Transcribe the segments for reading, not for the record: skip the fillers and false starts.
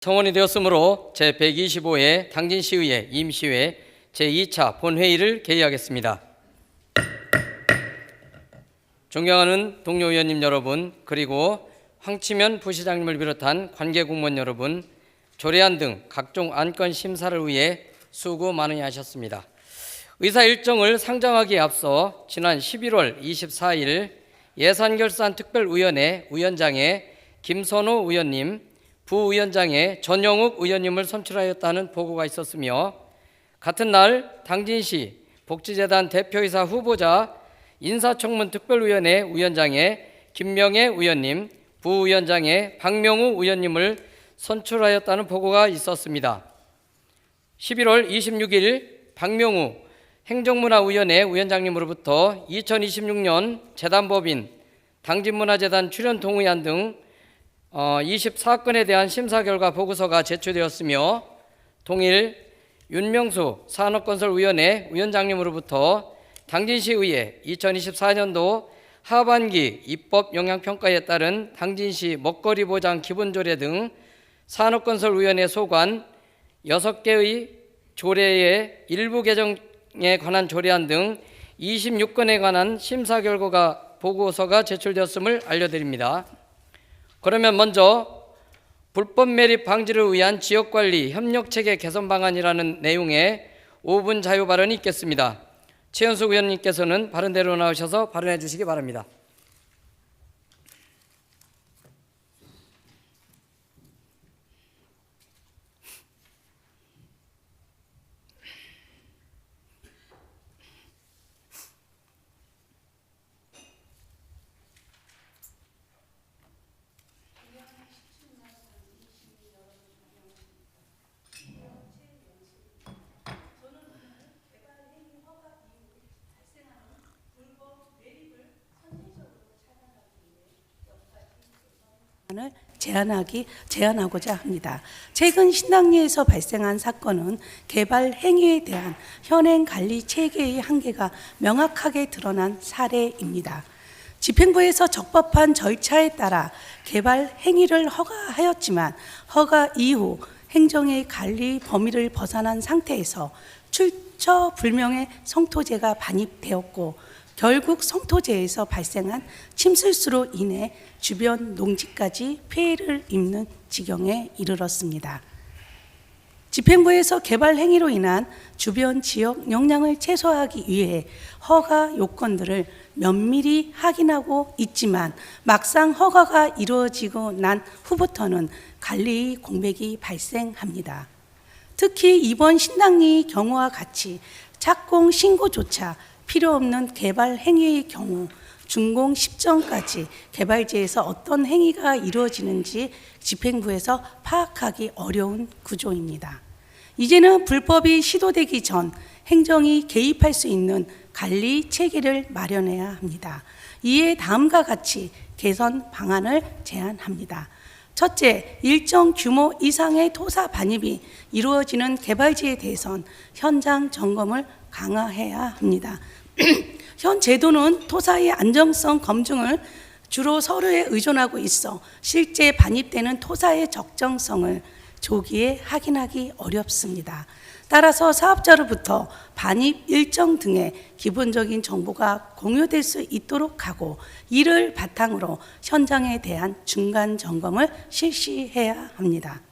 성원이 되었으므로 제125회 당진시의회 임시회 제2차 본회의를 개의하겠습니다. 존경하는 동료 의원님 여러분, 그리고 황치면 부시장님을 비롯한 관계 공무원 여러분, 조례안 등 각종 안건 심사를 위해 수고 많이 하셨습니다. 의사 일정을 상정하기에 앞서 지난 11월 24일 예산결산특별위원회 위원장에 김선호 의원님, 부위원장에 전영욱 의원님을 선출하였다는 보고가 있었으며, 같은 날 당진시 복지재단 대표이사 후보자 인사청문 특별위원회 위원장에 김명애 의원님, 부위원장에 박명우 의원님을 선출하였다는 보고가 있었습니다. 11월 26일 박명우 행정문화위원회 위원장님으로부터 2026년 재단법인 당진문화재단 출연 동의안 등 24건에 대한 심사 결과 보고서가 제출되었으며, 동일 윤명수 산업건설위원회 위원장님으로부터 당진시의회 2024년도 하반기 입법 영향평가에 따른 당진시 먹거리 보장 기본조례 등 산업건설위원회 소관 6개의 조례의 일부 개정에 관한 조례안 등 26건에 관한 심사 결과가 보고서가 제출되었음을 알려드립니다. 그러면 먼저 불법 매립 방지를 위한 지역관리 협력체계 개선 방안이라는 내용의 5분 자유 발언이 있겠습니다. 최현숙 의원님께서는 발언대로 나오셔서 발언해 주시기 바랍니다. 제안하고자 합니다. 최근 신당리에서 발생한 사건은 개발 행위에 대한 현행 관리 체계의 한계가 명확하게 드러난 사례입니다. 집행부에서 적법한 절차에 따라 개발 행위를 허가하였지만 허가 이후 행정의 관리 범위를 벗어난 상태에서 출처 불명의 성토제가 반입되었고, 결국 성토제에서 발생한 침실수로 인해 주변 농지까지 피해를 입는 지경에 이르렀습니다. 집행부에서 개발 행위로 인한 주변 지역 영향을 최소화하기 위해 허가 요건들을 면밀히 확인하고 있지만, 막상 허가가 이루어지고 난 후부터는 관리의 공백이 발생합니다. 특히 이번 신당리 경우와 같이 착공 신고조차 필요 없는 개발 행위의 경우 준공 시점까지 개발지에서 어떤 행위가 이루어지는지 집행부에서 파악하기 어려운 구조입니다. 이제는 불법이 시도되기 전 행정이 개입할 수 있는 관리 체계를 마련해야 합니다. 이에 다음과 같이 개선 방안을 제안합니다. 첫째, 일정 규모 이상의 토사 반입이 이루어지는 개발지에 대해선 현장 점검을 강화해야 합니다. 현 제도는 토사의 안정성 검증을 주로 서류에 의존하고 있어 실제 반입되는 토사의 적정성을 조기에 확인하기 어렵습니다. 따라서 사업자로부터 반입 일정 등의 기본적인 정보가 공유될 수 있도록 하고, 이를 바탕으로 현장에 대한 중간 점검을 실시해야 합니다.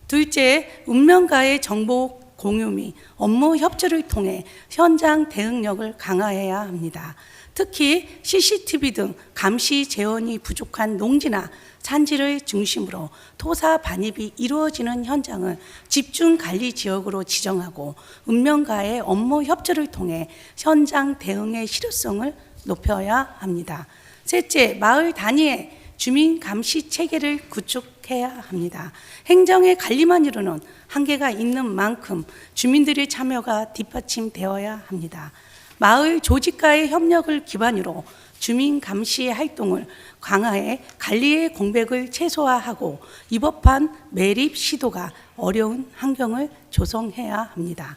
둘째, 운명가의 정보 공유 및 업무 협조를 통해 현장 대응력을 강화해야 합니다. 특히 CCTV 등 감시 재원이 부족한 농지나 산지를 중심으로 토사 반입이 이루어지는 현장을 집중 관리 지역으로 지정하고, 운명가의 업무 협조를 통해 현장 대응의 실효성을 높여야 합니다. 셋째, 마을 단위의 주민 감시 체계를 구축해야 합니다. 행정의 관리만 이루는 한계가 있는 만큼 주민들의 참여가 뒷받침되어야 합니다. 마을 조직과의 협력을 기반으로 주민 감시 활동을 강화해 관리의 공백을 최소화하고 위법한 매립 시도가 어려운 환경을 조성해야 합니다.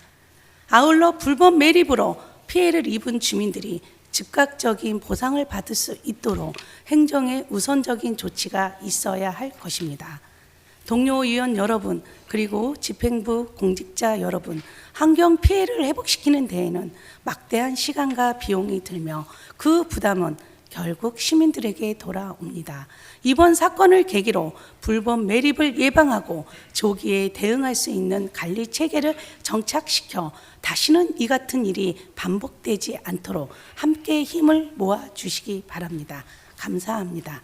아울러 불법 매립으로 피해를 입은 주민들이 즉각적인 보상을 받을 수 있도록 행정의 우선적인 조치가 있어야 할 것입니다. 동료 의원 여러분, 그리고 집행부 공직자 여러분, 환경 피해를 회복시키는 데에는 막대한 시간과 비용이 들며 그 부담은 결국 시민들에게 돌아옵니다. 이번 사건을 계기로 불법 매립을 예방하고 조기에 대응할 수 있는 관리 체계를 정착시켜 다시는 이 같은 일이 반복되지 않도록 함께 힘을 모아 주시기 바랍니다. 감사합니다.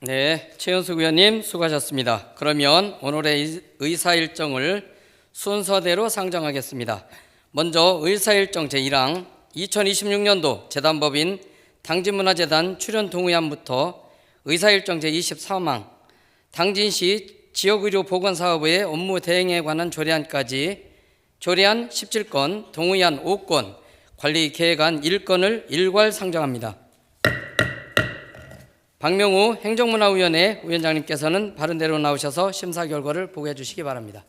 네, 최은숙 의원님 수고하셨습니다. 그러면 오늘의 의사 일정을 순서대로 상정하겠습니다. 먼저 의사 일정 제1항 2026년도 재단법인 당진문화재단 출연 동의안부터 의사 일정 제23항 당진시 지역의료보건사업의 업무 대행에 관한 조례안까지 조례안 17건, 동의안 5건, 관리계획안 1건을 일괄 상정합니다. 박명우 행정문화위원회 위원장님께서는 바른대로 나오셔서 심사 결과를 보고해 주시기 바랍니다.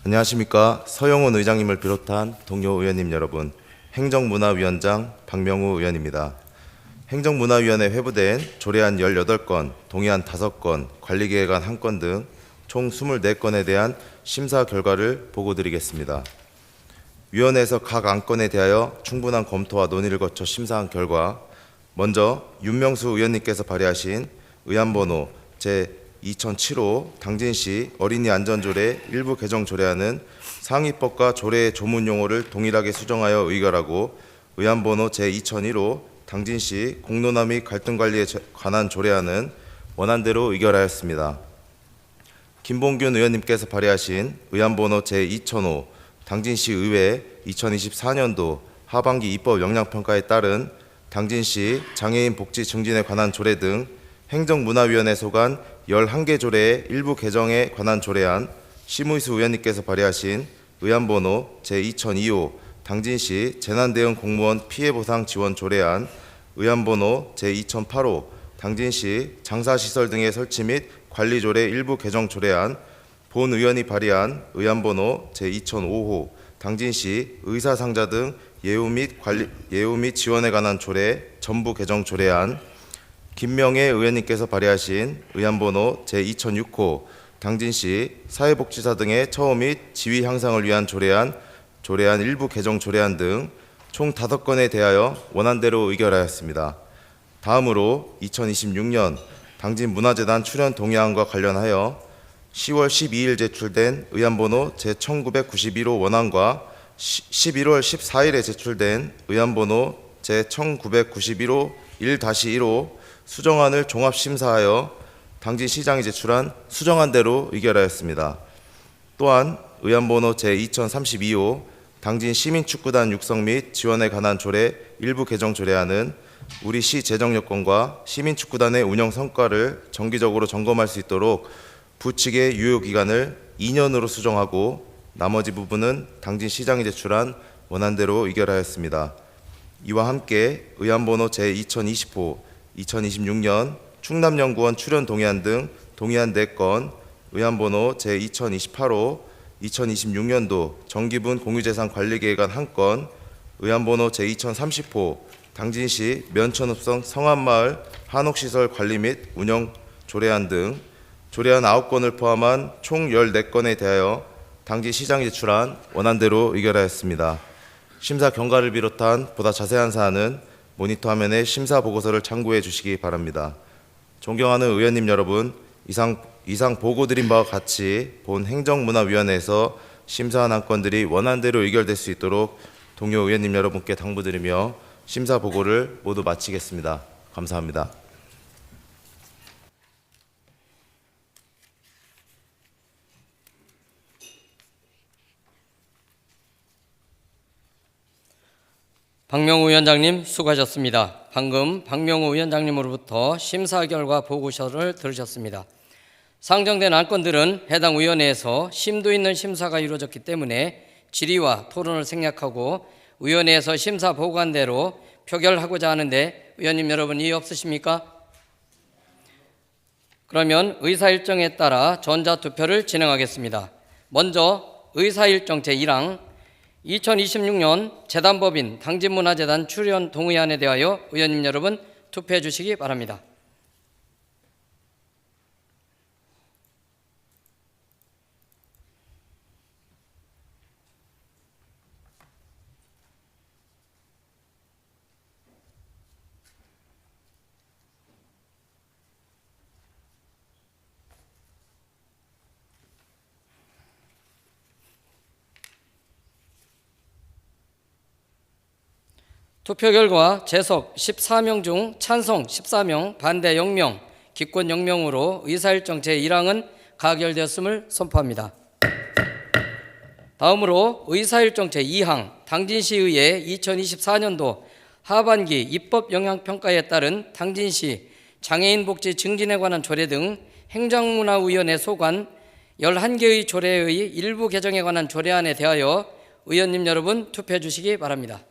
안녕하십니까. 서영훈 의장님을 비롯한 동료 의원님 여러분, 행정문화위원장 박명우 의원입니다. 행정문화위원회 회부된 조례안 18건, 동의안 5건, 관리계획안 1건 등 총 24건에 대한 심사 결과를 보고드리겠습니다. 위원회에서 각 안건에 대하여 충분한 검토와 논의를 거쳐 심사한 결과, 먼저 윤명수 의원님께서 발의하신 의안번호 제2007호 당진시 어린이 안전조례 일부 개정 조례안은 상위법과 조례의 조문용어를 동일하게 수정하여 의결하고, 의안번호 제2001호 당진시 공론화 및 갈등관리에 관한 조례안은 원안대로 의결하였습니다. 김봉균 의원님께서 발의하신 의안번호 제2005 당진시 의회 2024년도 하반기 입법 역량평가에 따른 당진시 장애인 복지 증진에 관한 조례 등 행정문화위원회 소관 11개 조례의 일부 개정에 관한 조례안, 심의수 의원님께서 발의하신 의안번호 제2002호 당진시 재난대응 공무원 피해보상 지원 조례안, 의안번호 제2008호 당진시 장사시설 등의 설치 및 관리조례 일부 개정 조례안, 본 의원이 발의한 의안번호 제2005호 당진시 의사상자 등 예우 및 지원에 관한 조례 전부 개정 조례안, 김명애 의원님께서 발의하신 의안번호 제2006호 당진시 사회복지사 등의 처우 및 지위 향상을 위한 조례안 일부 개정 조례안 등 총 5건에 대하여 원안대로 의결하였습니다. 다음으로 2026년 당진문화재단 출연 동의안과 관련하여 10월 12일 제출된 의안번호 제1991호 원안과 11월 14일에 제출된 의안번호 제1991호 1-1호 수정안을 종합심사하여 당진시장이 제출한 수정안대로 의결하였습니다. 또한 의안번호 제2032호 당진시민축구단 육성 및 지원에 관한 조례 일부 개정 조례안은 우리 시 재정 여건과 시민축구단의 운영 성과를 정기적으로 점검할 수 있도록 부칙의 유효기간을 2년으로 수정하고, 나머지 부분은 당진시장이 제출한 원안대로 의결하였습니다. 이와 함께 의안번호 제2020호 2026년 충남연구원 출연 동의안 등 동의안 4건, 의안번호 제2028호 2026년도 정기분 공유재산 관리계획안 1건, 의안번호 제2030호 당진시 면천읍성 성안마을 한옥시설 관리 및 운영 조례안 등 조례안 9건을 포함한 총 14건에 대하여 당진시장이 제출한 원안대로 의결하였습니다. 심사 경과를 비롯한 보다 자세한 사안은 모니터 화면에 심사 보고서를 참고해 주시기 바랍니다. 존경하는 의원님 여러분, 이상 보고드린 바와 같이 본 행정문화위원회에서 심사한 안건들이 원안대로 의결될 수 있도록 동료 의원님 여러분께 당부드리며 심사 보고를 모두 마치겠습니다. 감사합니다. 박명우 위원장님 수고하셨습니다. 방금 박명우 위원장님으로부터 심사 결과 보고서를 들으셨습니다. 상정된 안건들은 해당 위원회에서 심도 있는 심사가 이루어졌기 때문에 질의와 토론을 생략하고 위원회에서 심사 보고한 대로 표결하고자 하는데 의원님 여러분 이의 없으십니까? 그러면 의사일정에 따라 전자투표를 진행하겠습니다. 먼저 의사일정 제1항 2026년 재단법인 당진문화재단 출연 동의안에 대하여 의원님 여러분 투표해 주시기 바랍니다. 투표 결과 재석 14명 중 찬성 14명, 반대 0명, 기권 0명으로 의사일정 제1항은 가결되었음을 선포합니다. 다음으로 의사일정 제2항 당진시의회 2024년도 하반기 입법영향평가에 따른 당진시 장애인 복지 증진에 관한 조례 등 행정문화위원회 소관 11개의 조례의 일부 개정에 관한 조례안에 대하여 의원님 여러분 투표해 주시기 바랍니다.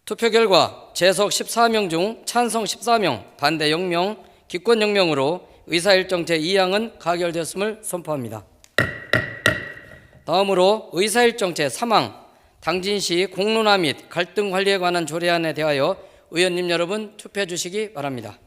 투표 결과 재석 14명 중 찬성 14명, 반대 0명, 기권 0명으로 의사일정 제2항은 가결되었음을 선포합니다. 다음으로 의사일정 제3항 당진시 공론화 및 갈등 관리에 관한 조례안에 대하여 의원님 여러분 투표해 주시기 바랍니다.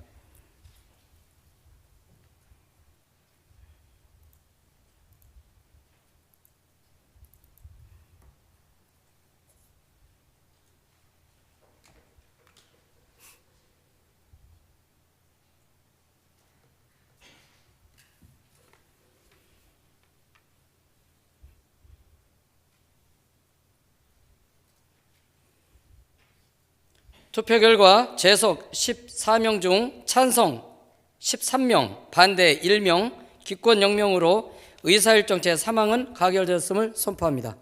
투표 결과 재석 14명 중 찬성 13명, 반대 1명, 기권 0명으로 의사일정 제3항은 가결되었음을 선포합니다.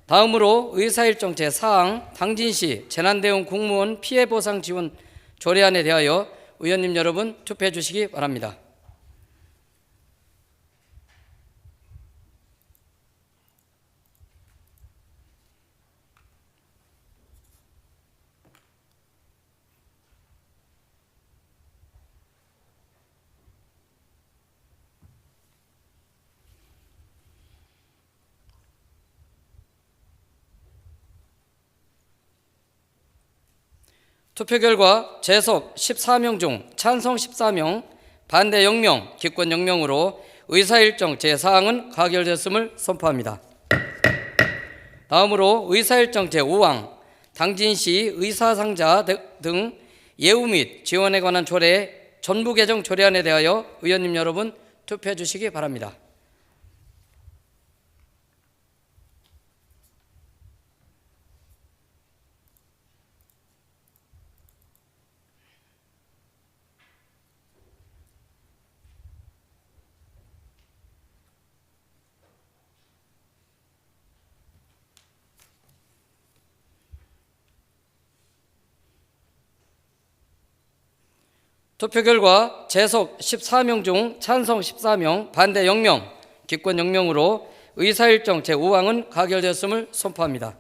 다음으로 의사일정 제4항 당진시 재난대응 공무원 피해보상 지원 조례안에 대하여 의원님 여러분 투표해 주시기 바랍니다. 투표 결과 재석 14명 중 찬성 14명, 반대 0명, 기권 0명으로 의사일정 제4항은 가결됐음을 선포합니다. 다음으로 의사일정 제5항 당진시 의사상자 등 예우 및 지원에 관한 조례 전부 개정 조례안에 대하여 의원님 여러분 투표해 주시기 바랍니다. 투표 결과 재석 14명 중 찬성 14명, 반대 0명, 기권 0명으로 의사일정 제5항은 가결되었음을 선포합니다.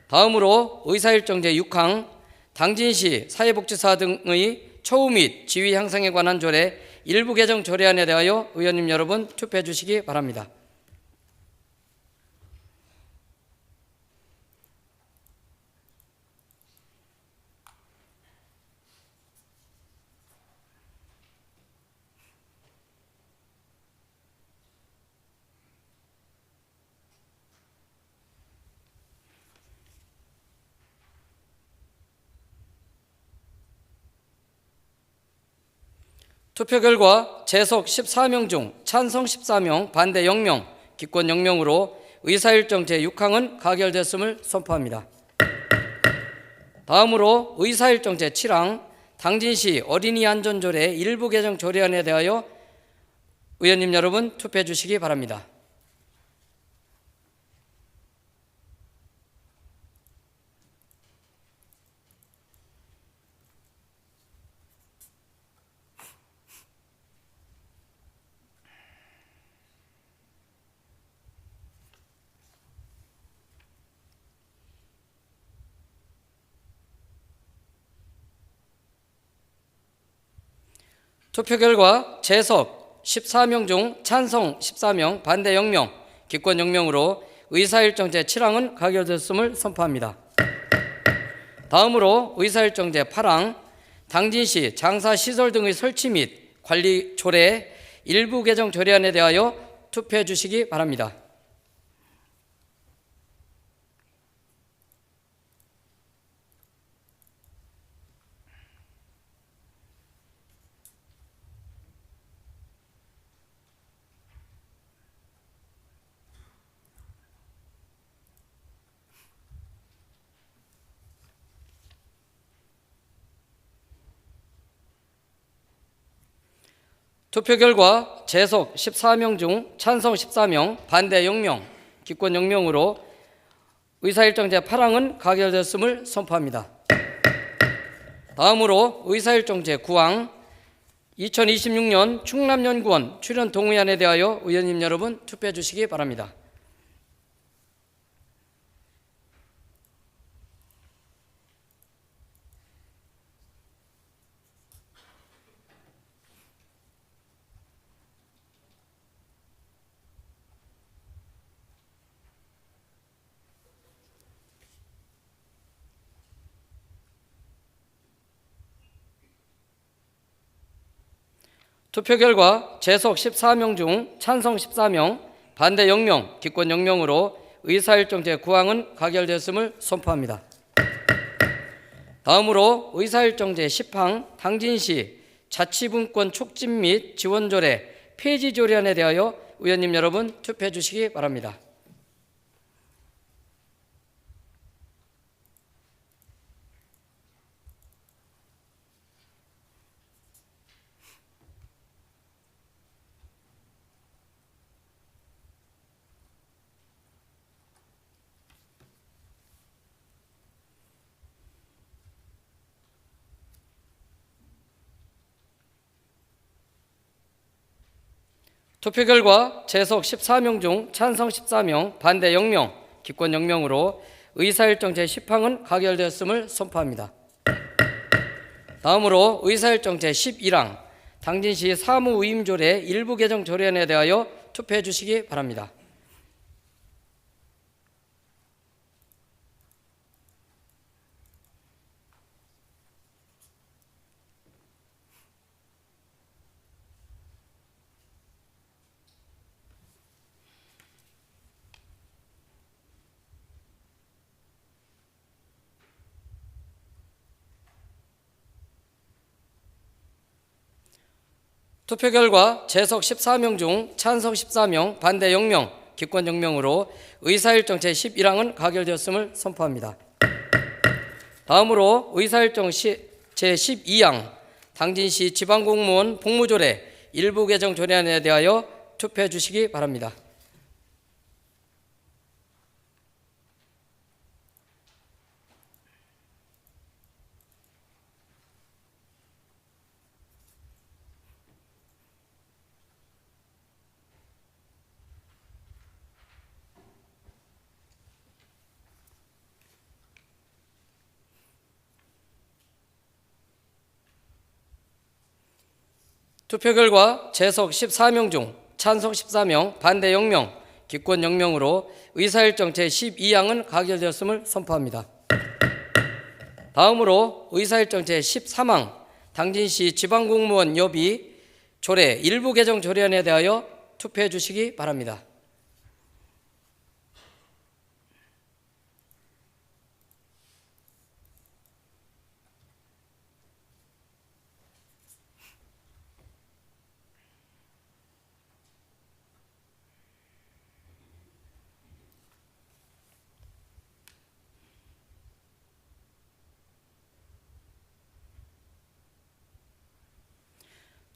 다음으로 의사일정 제6항 당진시 사회복지사 등의 처우 및 지위 향상에 관한 조례 일부 개정 조례안에 대하여 의원님 여러분 투표해 주시기 바랍니다. 투표 결과 재석 14명 중 찬성 14명, 반대 0명, 기권 0명으로 의사일정 제6항은 가결됐음을 선포합니다. 다음으로 의사일정 제7항 당진시 어린이 안전조례 일부 개정 조례안에 대하여 의원님 여러분 투표해 주시기 바랍니다. 투표 결과 재석 14명 중 찬성 14명, 반대 0명, 기권 0명으로 의사일정 제7항은 가결됐음을 선포합니다. 다음으로 의사일정 제8항 당진시 장사시설 등의 설치 및 관리 조례 일부 개정 조례안에 대하여 투표해 주시기 바랍니다. 투표 결과 재석 14명 중 찬성 14명, 반대 0명, 기권 0명으로 의사일정 제8항은 가결됐음을 선포합니다. 다음으로 의사일정 제9항 2026년 충남연구원 출연 동의안에 대하여 의원님 여러분 투표해 주시기 바랍니다. 투표 결과 재석 14명 중 찬성 14명, 반대 0명, 기권 0명으로 의사일정 제9항은 가결됐음을 선포합니다. 다음으로 의사일정 제10항 당진시 자치분권 촉진 및 지원조례 폐지 조례안에 대하여 의원님 여러분 투표해 주시기 바랍니다. 투표 결과 재석 14명 중 찬성 14명, 반대 0명, 기권 0명으로 의사일정 제10항은 가결되었음을 선포합니다. 다음으로 의사일정 제11항 당진시 사무위임조례 일부 개정 조례안에 대하여 투표해 주시기 바랍니다. 투표 결과 재석 14명 중 찬성 14명, 반대 0명, 기권 0명으로 의사일정 제11항은 가결되었음을 선포합니다. 다음으로 의사일정 제12항 당진시 지방공무원 복무조례 일부 개정 조례안에 대하여 투표해 주시기 바랍니다. 투표 결과 재석 14명 중 찬성 14명, 반대 0명, 기권 0명으로 의사일정 제12항은 가결되었음을 선포합니다. 다음으로 의사일정 제13항 당진시 지방공무원 여비 조례 일부 개정 조례안에 대하여 투표해 주시기 바랍니다.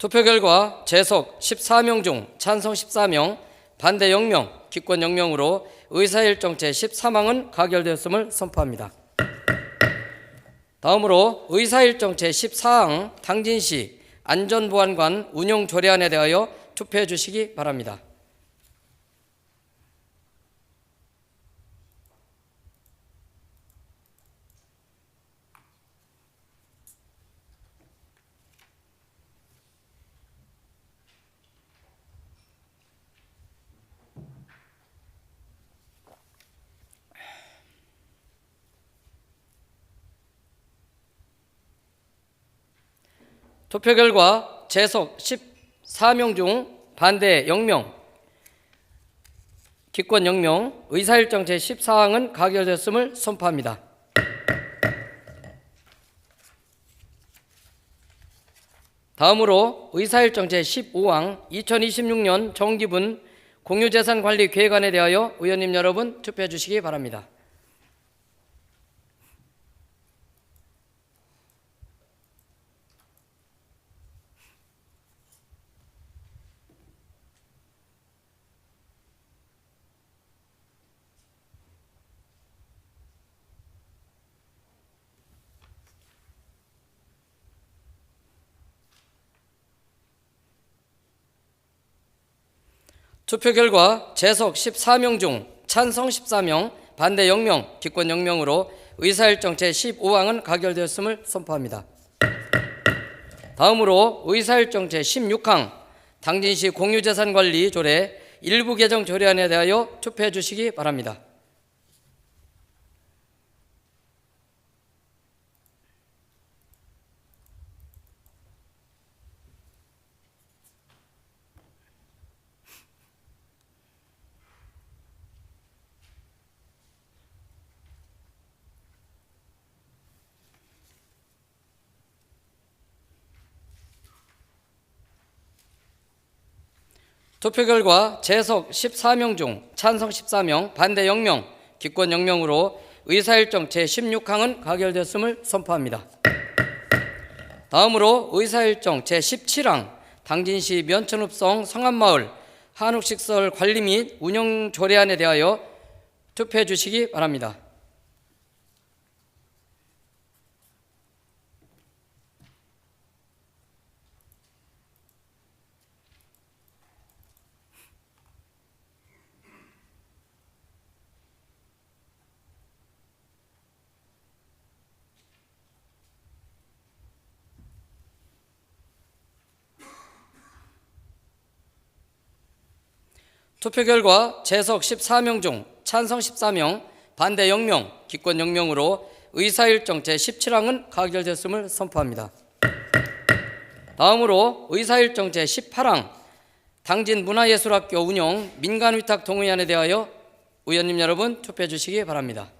투표 결과 재석 14명 중 찬성 14명, 반대 0명, 기권 0명으로 의사일정 제13항은 가결되었음을 선포합니다. 다음으로 의사일정 제14항 당진시 안전보안관 운영 조례안에 대하여 투표해 주시기 바랍니다. 투표 결과 재석 14명 중 반대 0명, 기권 0명, 의사일정 제14항은 가결되었음을 선포합니다. 다음으로 의사일정 제15항 2026년 정기분 공유재산관리계획안에 대하여 의원님 여러분 투표해 주시기 바랍니다. 투표 결과 재석 14명 중 찬성 14명, 반대 0명, 기권 0명으로 의사일정 제15항은 가결되었음을 선포합니다. 다음으로 의사일정 제16항 당진시 공유재산관리 조례 일부 개정 조례안에 대하여 투표해 주시기 바랍니다. 투표 결과 재석 14명 중 찬성 14명, 반대 0명, 기권 0명으로 의사일정 제16항은 가결되었음을 선포합니다. 다음으로 의사일정 제17항 당진시 면천읍성 성안마을 한옥식설 관리 및 운영 조례안에 대하여 투표해 주시기 바랍니다. 투표 결과 재석 14명 중 찬성 14명, 반대 0명, 기권 0명으로 의사일정 제17항은 가결됐음을 선포합니다. 다음으로 의사일정 제18항 당진 문화예술학교 운영 민간위탁 동의안에 대하여 의원님 여러분 투표해 주시기 바랍니다.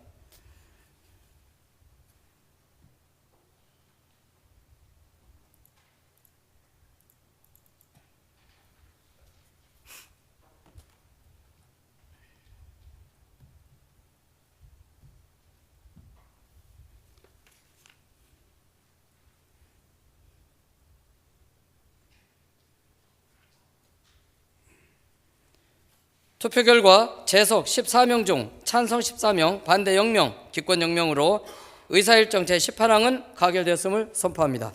투표 결과 재석 14명 중 찬성 14명, 반대 0명, 기권 0명으로 의사일정 제18항은 가결되었음을 선포합니다.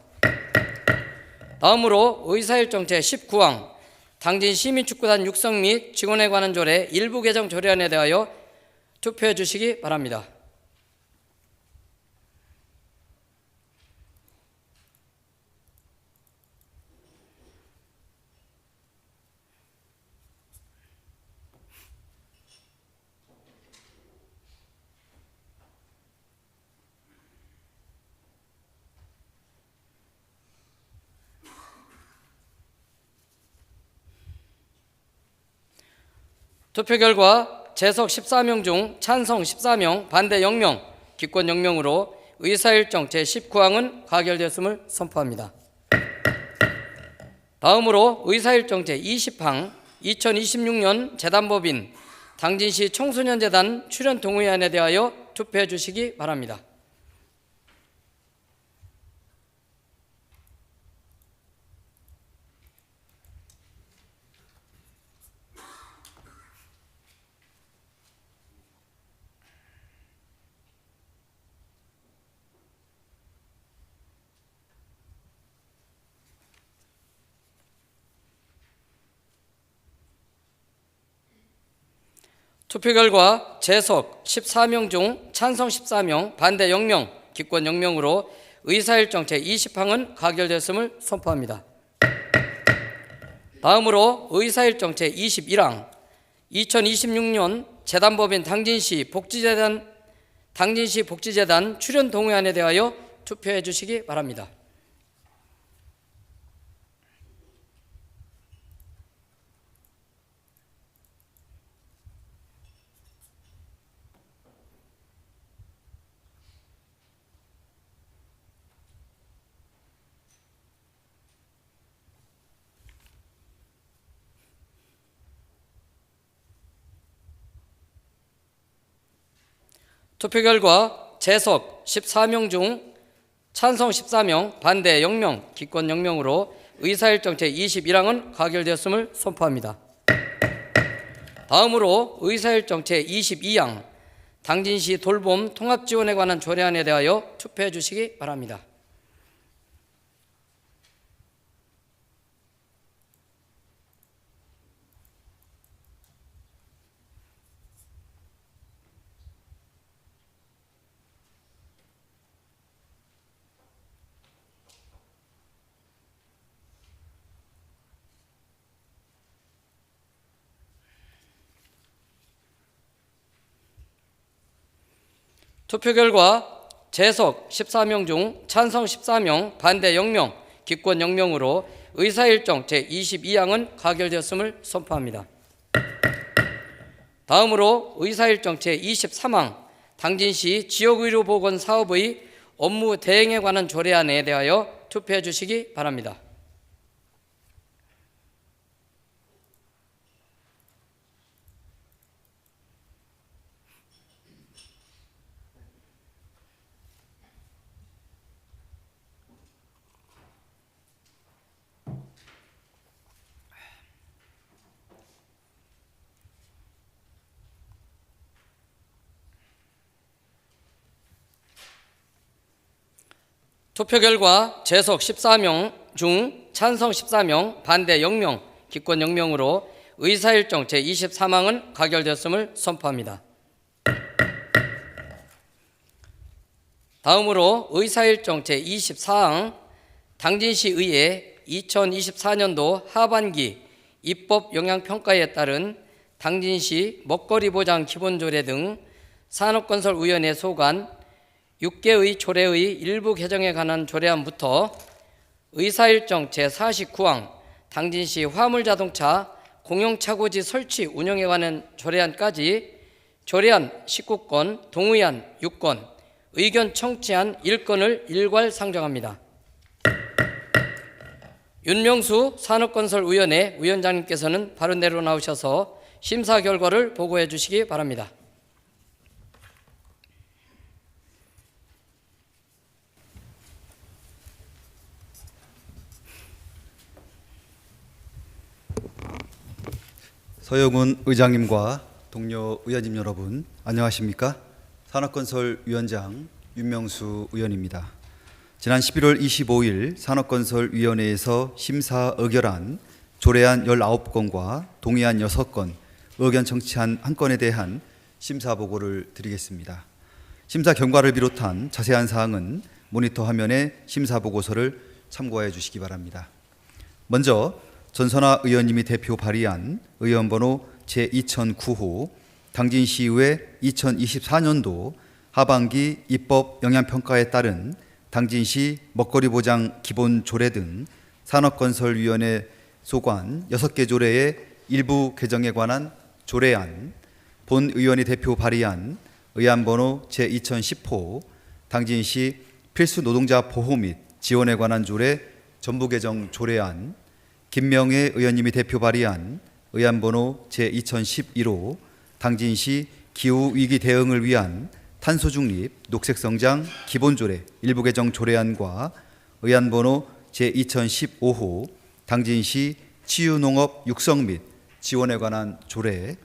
다음으로 의사일정 제19항 당진 시민축구단 육성 및 직원에 관한 조례 일부 개정 조례안에 대하여 투표해 주시기 바랍니다. 투표 결과 재석 14명 중 찬성 14명, 반대 0명, 기권 0명으로 의사일정 제19항은 가결되었음을 선포합니다. 다음으로 의사일정 제20항 2026년 재단법인 당진시 청소년재단 출연 동의안에 대하여 투표해 주시기 바랍니다. 투표 결과 재석 14명 중 찬성 14명, 반대 0명, 기권 0명으로 의사일정 제20항은 가결됐음을 선포합니다. 다음으로 의사일정 제21항 2026년 재단법인 당진시 복지재단 출연 동의안에 대하여 투표해 주시기 바랍니다. 투표 결과 재석 14명 중 찬성 14명, 반대 0명, 기권 0명으로 의사일정 제21항은 가결되었음을 선포합니다. 다음으로 의사일정 제22항 당진시 돌봄 통합지원에 관한 조례안에 대하여 투표해 주시기 바랍니다. 투표 결과 재석 14명 중 찬성 14명, 반대 0명, 기권 0명으로 의사일정 제22항은 가결되었음을 선포합니다. 다음으로 의사일정 제23항 당진시 지역의료보건사업의 업무 대행에 관한 조례안에 대하여 투표해 주시기 바랍니다. 투표 결과 재석 14명 중 찬성 14명, 반대 0명, 기권 0명으로 의사일정 제23항은 가결되었음을 선포합니다. 다음으로 의사일정 제24항 당진시의회 2024년도 하반기 입법 영향평가에 따른 당진시 먹거리 보장 기본조례 등 산업건설위원회 소관 6개의 조례의 일부 개정에 관한 조례안부터 의사일정 제49항 당진시 화물자동차 공용차고지 설치 운영에 관한 조례안까지 조례안 19건, 동의안 6건, 의견 청취안 1건을 일괄 상정합니다. 윤명수 산업건설위원회 위원장님께서는 바른대로 나오셔서 심사 결과를 보고해 주시기 바랍니다. 서영훈 의장님과 동료 의원님 여러분, 안녕하십니까? 산업건설위원장 윤명수 의원입니다. 지난 11월 25일 산업건설위원회에서 심사 의결한 조례안 19건과 동의안 6건, 의견 청취안 1건에 대한 심사 보고를 드리겠습니다. 심사 결과를 비롯한 자세한 사항은 모니터 화면에 심사 보고서를 참고해 주시기 바랍니다. 먼저 전선화 의원님이 대표 발의한 의원번호 제2009호 당진시의회 2024년도 하반기 입법 영향평가에 따른 당진시 먹거리 보장 기본 조례 등 산업건설위원회 소관 6개 조례의 일부 개정에 관한 조례안, 본 의원이 대표 발의한 의안번호 제2010호 당진시 필수 노동자 보호 및 지원에 관한 조례 전부 개정 조례안, 김명애 의원님이 대표 발의한 의안번호 제2011호 당진시 기후위기 대응을 위한 탄소중립 녹색성장 기본조례 일부 개정 조례안과 의안번호 제2015호 당진시 치유농업 육성 및 지원에 관한 조례,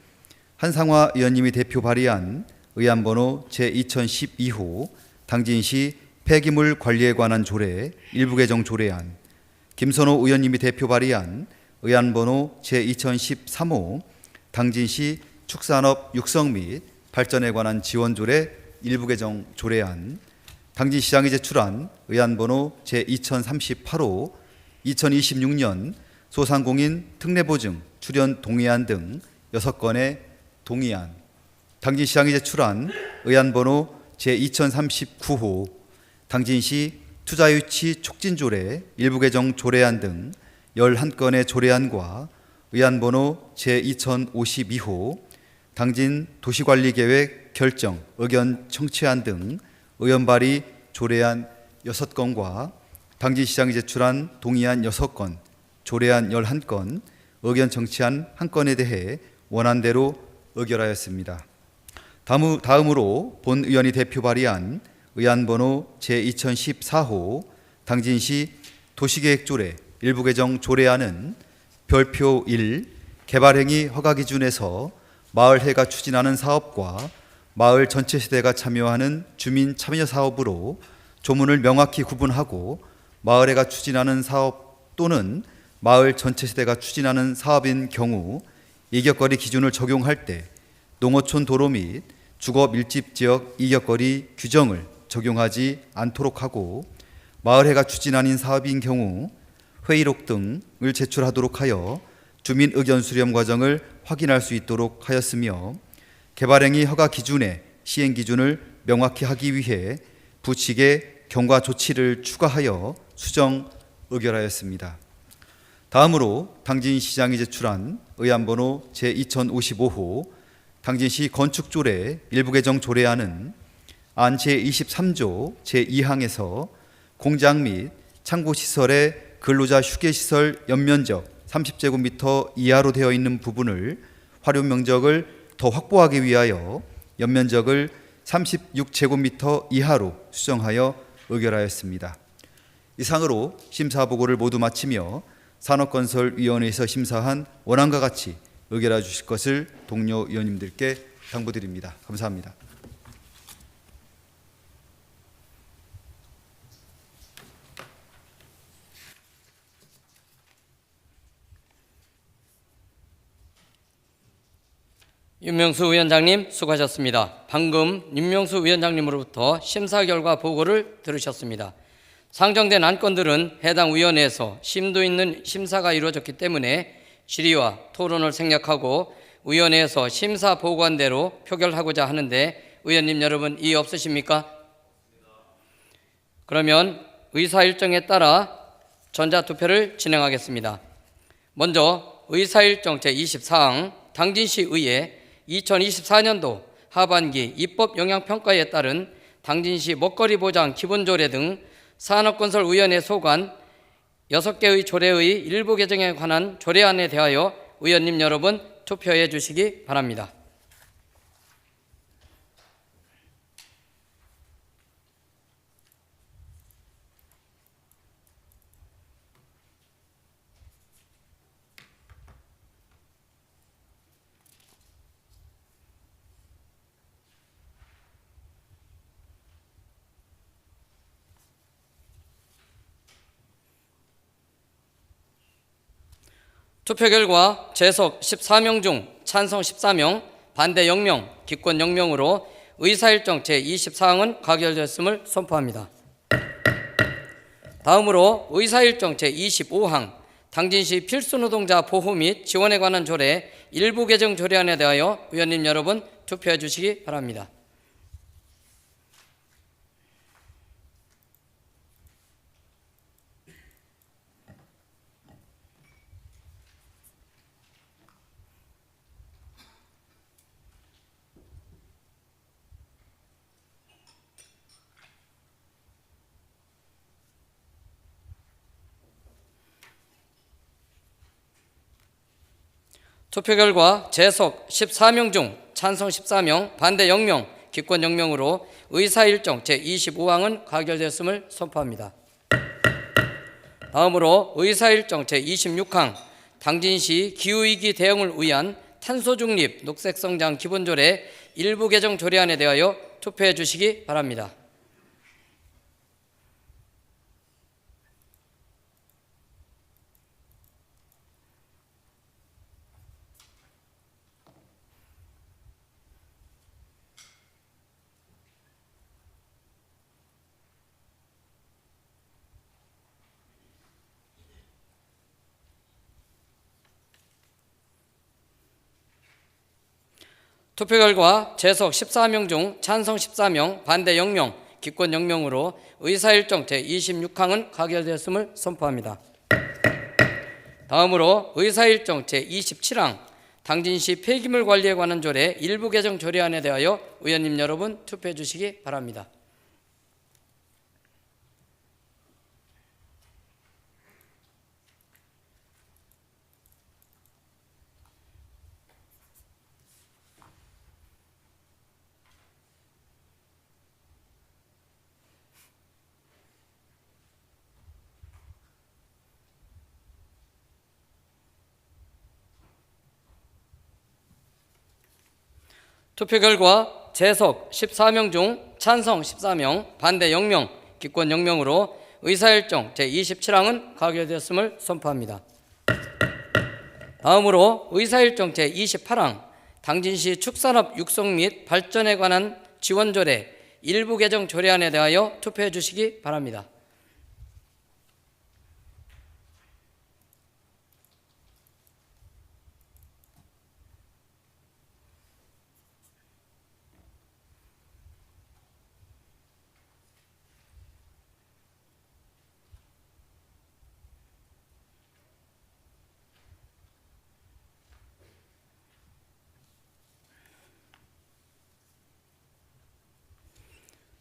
한상화 의원님이 대표 발의한 의안번호 제2012호 당진시 폐기물 관리에 관한 조례 일부 개정 조례안, 김선호 의원님이 대표 발의한 의안번호 제2013호 당진시 축산업 육성 및 발전에 관한 지원 조례 일부 개정 조례안, 당진시장이 제출한 의안번호 제2038호 2026년 소상공인 특례보증 출연 동의안 등 6건의 동의안, 당진시장이 제출한 의안번호 제2039호 당진시 투자유치 촉진조례 일부 개정 조례안 등 11건의 조례안과 의안번호 제2052호 당진 도시관리계획 결정 의견 청취안 등 의원 발의 조례안 6건과 당진시장이 제출한 동의안 6건, 조례안 11건, 의견 청취안 1건에 대해 원안대로 의결하였습니다. 다음으로 본 의원이 대표 발의한 의안번호 제2014호 당진시 도시계획조례 일부 개정 조례안은 별표 1 개발행위 허가 기준에서 마을회가 추진하는 사업과 마을 전체 세대가 참여하는 주민 참여 사업으로 조문을 명확히 구분하고 마을회가 추진하는 사업 또는 마을 전체 세대가 추진하는 사업인 경우 이격거리 기준을 적용할 때 농어촌 도로 및 주거 밀집 지역 이격거리 규정을 적용하지 않도록 하고 마을회가 추진 아닌 사업인 경우 회의록 등을 제출하도록 하여 주민 의견 수렴 과정을 확인할 수 있도록 하였으며 개발행위 허가 기준의 시행 기준을 명확히 하기 위해 부칙의 경과 조치를 추가하여 수정 의결하였습니다. 다음으로 당진시장이 제출한 의안번호 제2055호 당진시 건축조례 일부 개정 조례안은 안 제23조 제2항에서 공장 및 창고시설의 근로자 휴게시설 연면적 30제곱미터 이하로 되어 있는 부분을 활용 면적을 더 확보하기 위하여 연면적을 36제곱미터 이하로 수정하여 의결하였습니다. 이상으로 심사보고를 모두 마치며 산업건설위원회에서 심사한 원안과 같이 의결해 주실 것을 동료 의원님들께 당부드립니다. 감사합니다. 윤명수 위원장님 수고하셨습니다. 방금 윤명수 위원장님으로부터 심사 결과 보고를 들으셨습니다. 상정된 안건들은 해당 위원회에서 심도 있는 심사가 이루어졌기 때문에 질의와 토론을 생략하고 위원회에서 심사 보고한 대로 표결하고자 하는데 의원님 여러분 이의 없으십니까? 그러면 의사일정에 따라 전자투표를 진행하겠습니다. 먼저 의사일정 제24항 당진시의회 2024년도 하반기 입법영향평가에 따른 당진시 먹거리 보장 기본조례 등 산업건설위원회 소관 6개의 조례의 일부 개정에 관한 조례안에 대하여 의원님 여러분 투표해 주시기 바랍니다. 투표 결과 재석 14명 중 찬성 14명, 반대 0명, 기권 0명으로 의사일정 제24항은 가결됐음을 선포합니다. 다음으로 의사일정 제25항 당진시 필수노동자 보호 및 지원에 관한 조례 일부 개정 조례안에 대하여 의원님 여러분 투표해 주시기 바랍니다. 투표 결과 재석 14명 중 찬성 14명, 반대 0명, 기권 0명으로 의사일정 제25항은 가결됐음을 선포합니다. 다음으로 의사일정 제26항 당진시 기후위기 대응을 위한 탄소중립 녹색성장 기본조례 일부 개정 조례안에 대하여 투표해 주시기 바랍니다. 투표 결과 재석 14명 중 찬성 14명, 반대 0명, 기권 0명으로 의사일정 제26항은 가결되었음을 선포합니다. 다음으로 의사일정 제27항 당진시 폐기물 관리에 관한 조례 일부 개정 조례안에 대하여 의원님 여러분 투표해 주시기 바랍니다. 투표 결과 재석 14명 중 찬성 14명, 반대 0명, 기권 0명으로 의사일정 제27항은 가결되었음을 선포합니다. 다음으로 의사일정 제28항 당진시 축산업 육성 및 발전에 관한 지원조례 일부 개정 조례안에 대하여 투표해 주시기 바랍니다.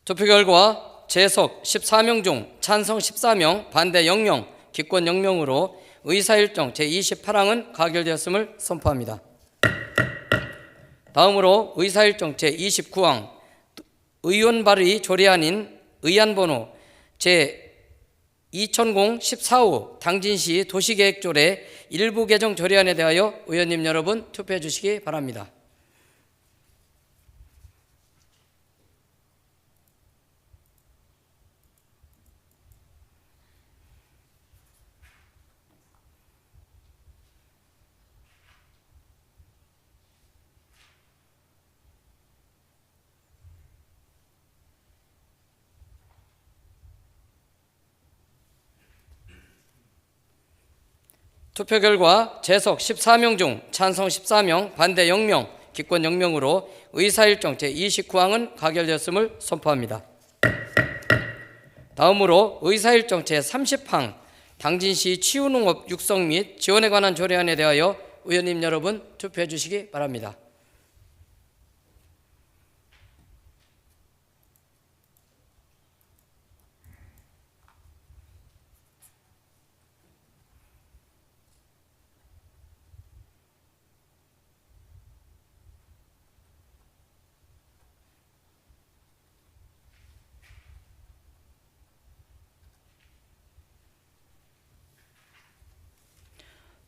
투표 결과 재석 14명 중 찬성 14명, 반대 0명, 기권 0명으로 의사일정 제28항은 가결되었음을 선포합니다. 다음으로 의사일정 제29항 의원 발의 조례안인 의안번호 제2010-14호 당진시 도시계획조례 일부 개정 조례안에 대하여 의원님 여러분 투표해 주시기 바랍니다. 투표 결과 재석 14명 중 찬성 14명, 반대 0명, 기권 0명으로 의사일정 제29항은 가결되었음을 선포합니다. 다음으로 의사일정 제30항 당진시 치유농업 육성 및 지원에 관한 조례안에 대하여 의원님 여러분 투표해 주시기 바랍니다.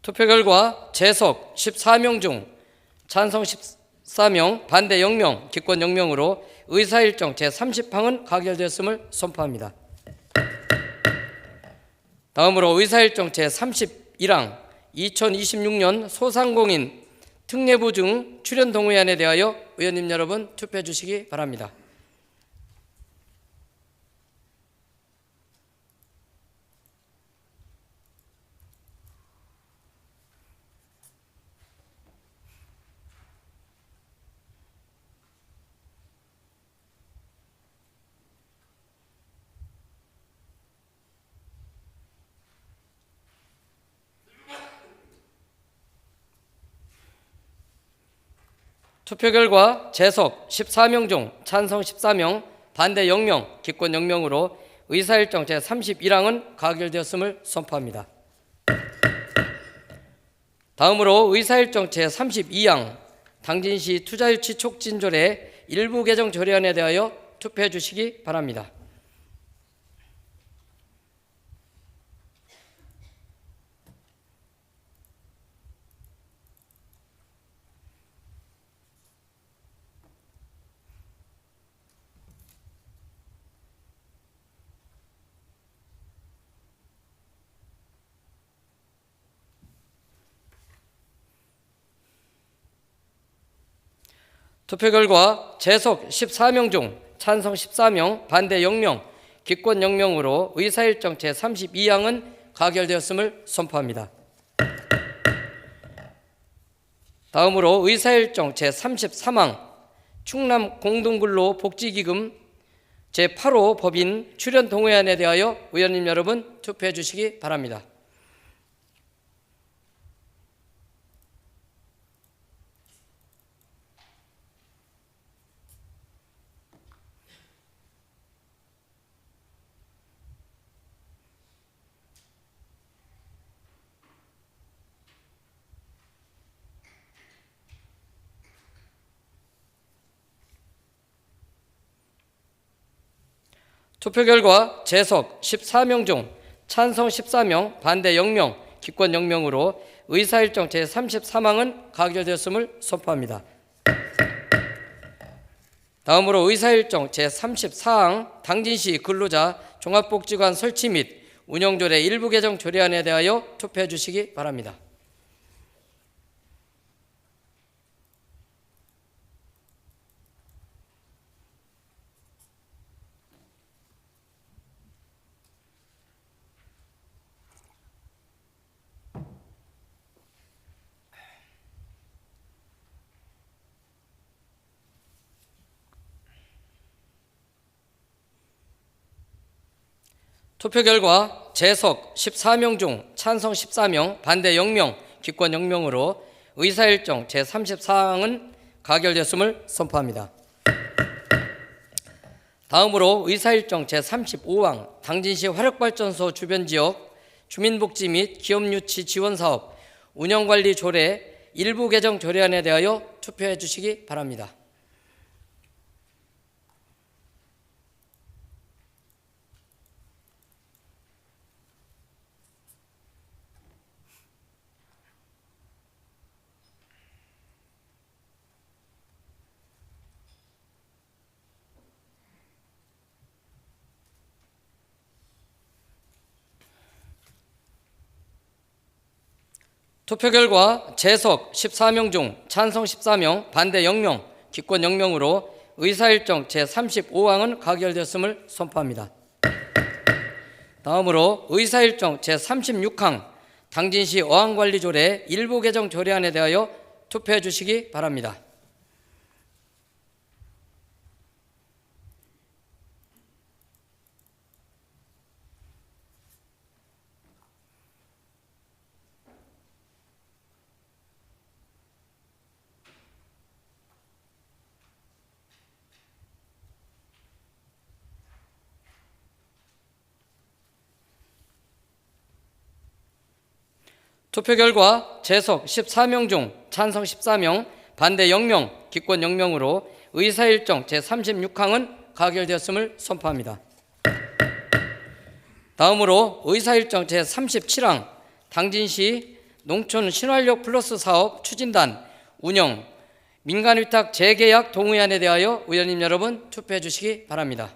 투표 결과 재석 14명 중 찬성 14명, 반대 0명, 기권 0명으로 의사일정 제30항은 가결되었음을 선포합니다. 다음으로 의사일정 제31항 2026년 소상공인 특례부 중 출연 동의안에 대하여 의원님 여러분 투표해 주시기 바랍니다. 투표 결과 재석 14명 중 찬성 14명, 반대 0명, 기권 0명으로 의사일정 제31항은 가결되었음을 선포합니다. 다음으로 의사일정 제32항 당진시 투자유치 촉진조례 일부 개정 조례안에 대하여 투표해 주시기 바랍니다. 투표 결과 재석 14명 중 찬성 14명, 반대 0명, 기권 0명으로 의사일정 제32항은 가결되었음을 선포합니다. 다음으로 의사일정 제33항 충남 공동근로복지기금 제8호 법인 출연 동의안에 대하여 의원님 여러분 투표해 주시기 바랍니다. 투표 결과 재석 14명 중 찬성 14명, 반대 0명, 기권 0명으로 의사일정 제33항은 가결되었음을 선포합니다. 다음으로 의사일정 제34항 당진시 근로자 종합복지관 설치 및 운영조례 일부 개정 조례안에 대하여 투표해 주시기 바랍니다. 투표 결과 재석 14명 중 찬성 14명, 반대 0명, 기권 0명으로 의사일정 제34항은 가결되었음을 선포합니다. 다음으로 의사일정 제35항 당진시 화력발전소 주변 지역 주민복지 및 기업유치 지원사업 운영관리 조례 일부 개정 조례안에 대하여 투표해 주시기 바랍니다. 투표 결과 재석 14명 중 찬성 14명, 반대 0명, 기권 0명으로 의사일정 제35항은 가결되었음을 선포합니다. 다음으로 의사일정 제36항 당진시 어항관리조례 일부 개정 조례안에 대하여 투표해 주시기 바랍니다. 투표 결과 재석 14명 중 찬성 14명, 반대 0명, 기권 0명으로 의사일정 제36항은 가결되었음을 선포합니다. 다음으로 의사일정 제37항 당진시 농촌 신활력 플러스 사업 추진단 운영 민간위탁 재계약 동의안에 대하여 의원님 여러분 투표해 주시기 바랍니다.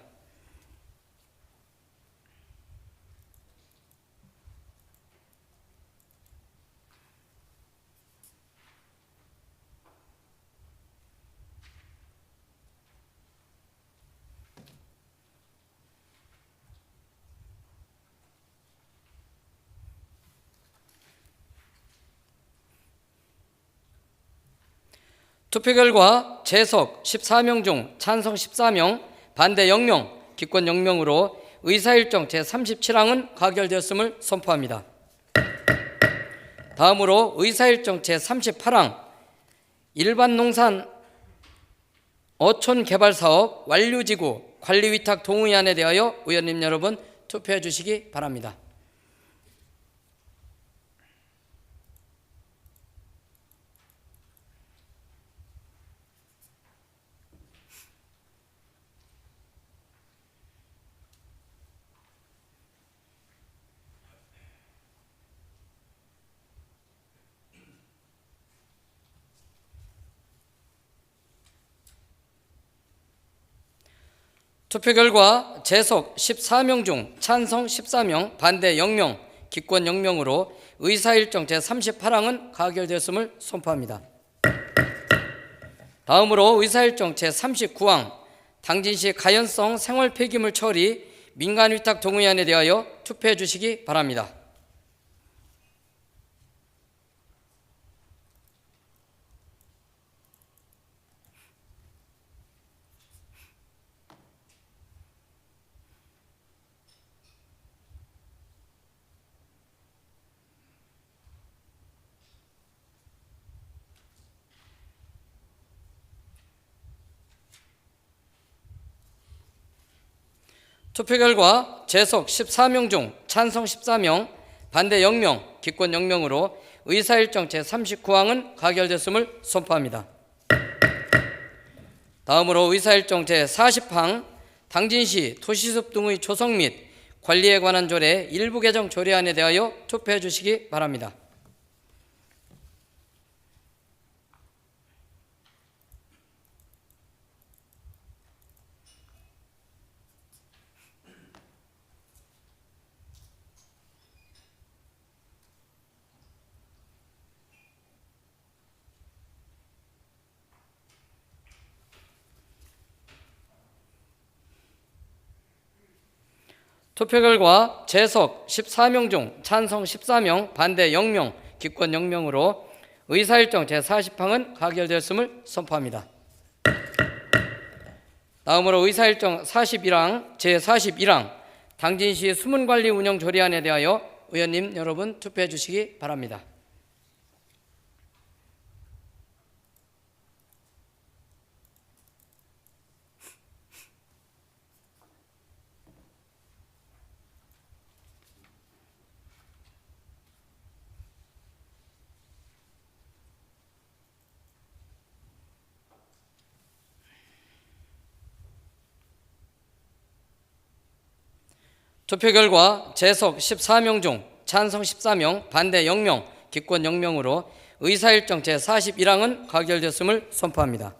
투표 결과 재석 14명 중 찬성 14명, 반대 0명, 기권 0명으로 의사일정 제37항은 가결되었음을 선포합니다. 다음으로 의사일정 제38항 일반농산 어촌개발사업 완료지구 관리위탁 동의안에 대하여 의원님 여러분 투표해 주시기 바랍니다. 투표 결과 재석 14명 중 찬성 14명, 반대 0명, 기권 0명으로 의사일정 제38항은 가결되었음을 선포합니다. 다음으로 의사일정 제39항 당진시 가연성 생활 폐기물 처리 민간위탁 동의안에 대하여 투표해 주시기 바랍니다. 투표 결과 재석 14명 중 찬성 14명, 반대 0명, 기권 0명으로 의사일정 제39항은 가결됐음을 선포합니다. 다음으로 의사일정 제40항 당진시 도시숲 등의 조성 및 관리에 관한 조례 일부 개정 조례안에 대하여 투표해 주시기 바랍니다. 투표 결과 재석 14명 중 찬성 14명, 반대 0명, 기권 0명으로 의사일정 제40항은 가결되었음을 선포합니다. 다음으로 의사일정 41항 제41항 당진시 수문관리 운영 조례안에 대하여 의원님 여러분 투표해 주시기 바랍니다. 투표 결과 재석 14명 중 찬성 14명, 반대 0명, 기권 0명으로 의사일정 제41항은 가결됐음을 선포합니다.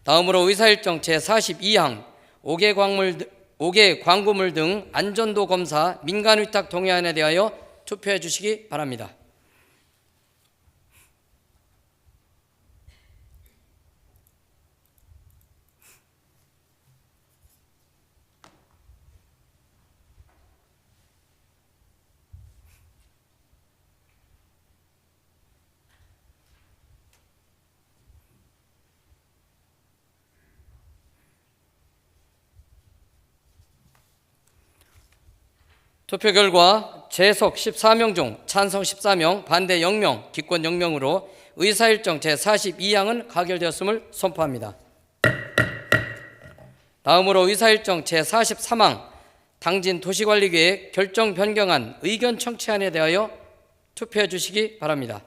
다음으로 의사일정 제42항 5개 광고물 등 안전도 검사 민간위탁 동의안에 대하여 투표해 주시기 바랍니다. 투표 결과 재석 14명 중 찬성 14명, 반대 0명, 기권 0명으로 의사일정 제42항은 가결되었음을 선포합니다. 다음으로 의사일정 제43항 당진 도시관리계획 결정 변경안 의견 청취안에 대하여 투표해 주시기 바랍니다.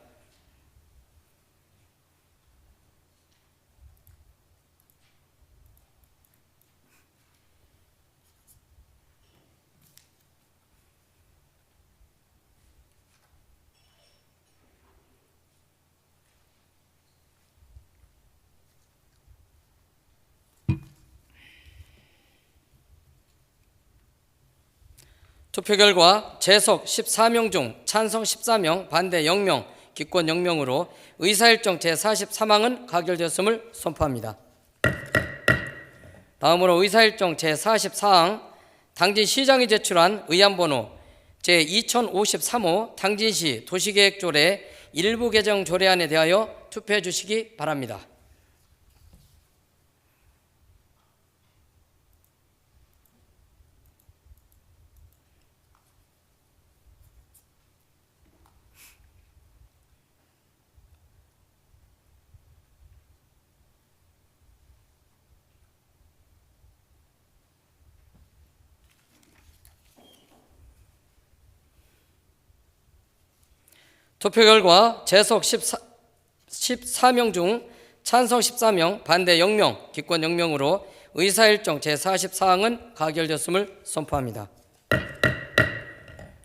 투표 결과 재석 14명 중 찬성 14명, 반대 0명, 기권 0명으로 의사일정 제43항은 가결되었음을 선포합니다. 다음으로 의사일정 제44항 당진시장이 제출한 의안번호 제2053호 당진시 도시계획조례 일부 개정 조례안에 대하여 투표해 주시기 바랍니다. 투표 결과 재석 14명 중 찬성 14명, 반대 0명, 기권 0명으로 의사일정 제44항은 가결되었음을 선포합니다.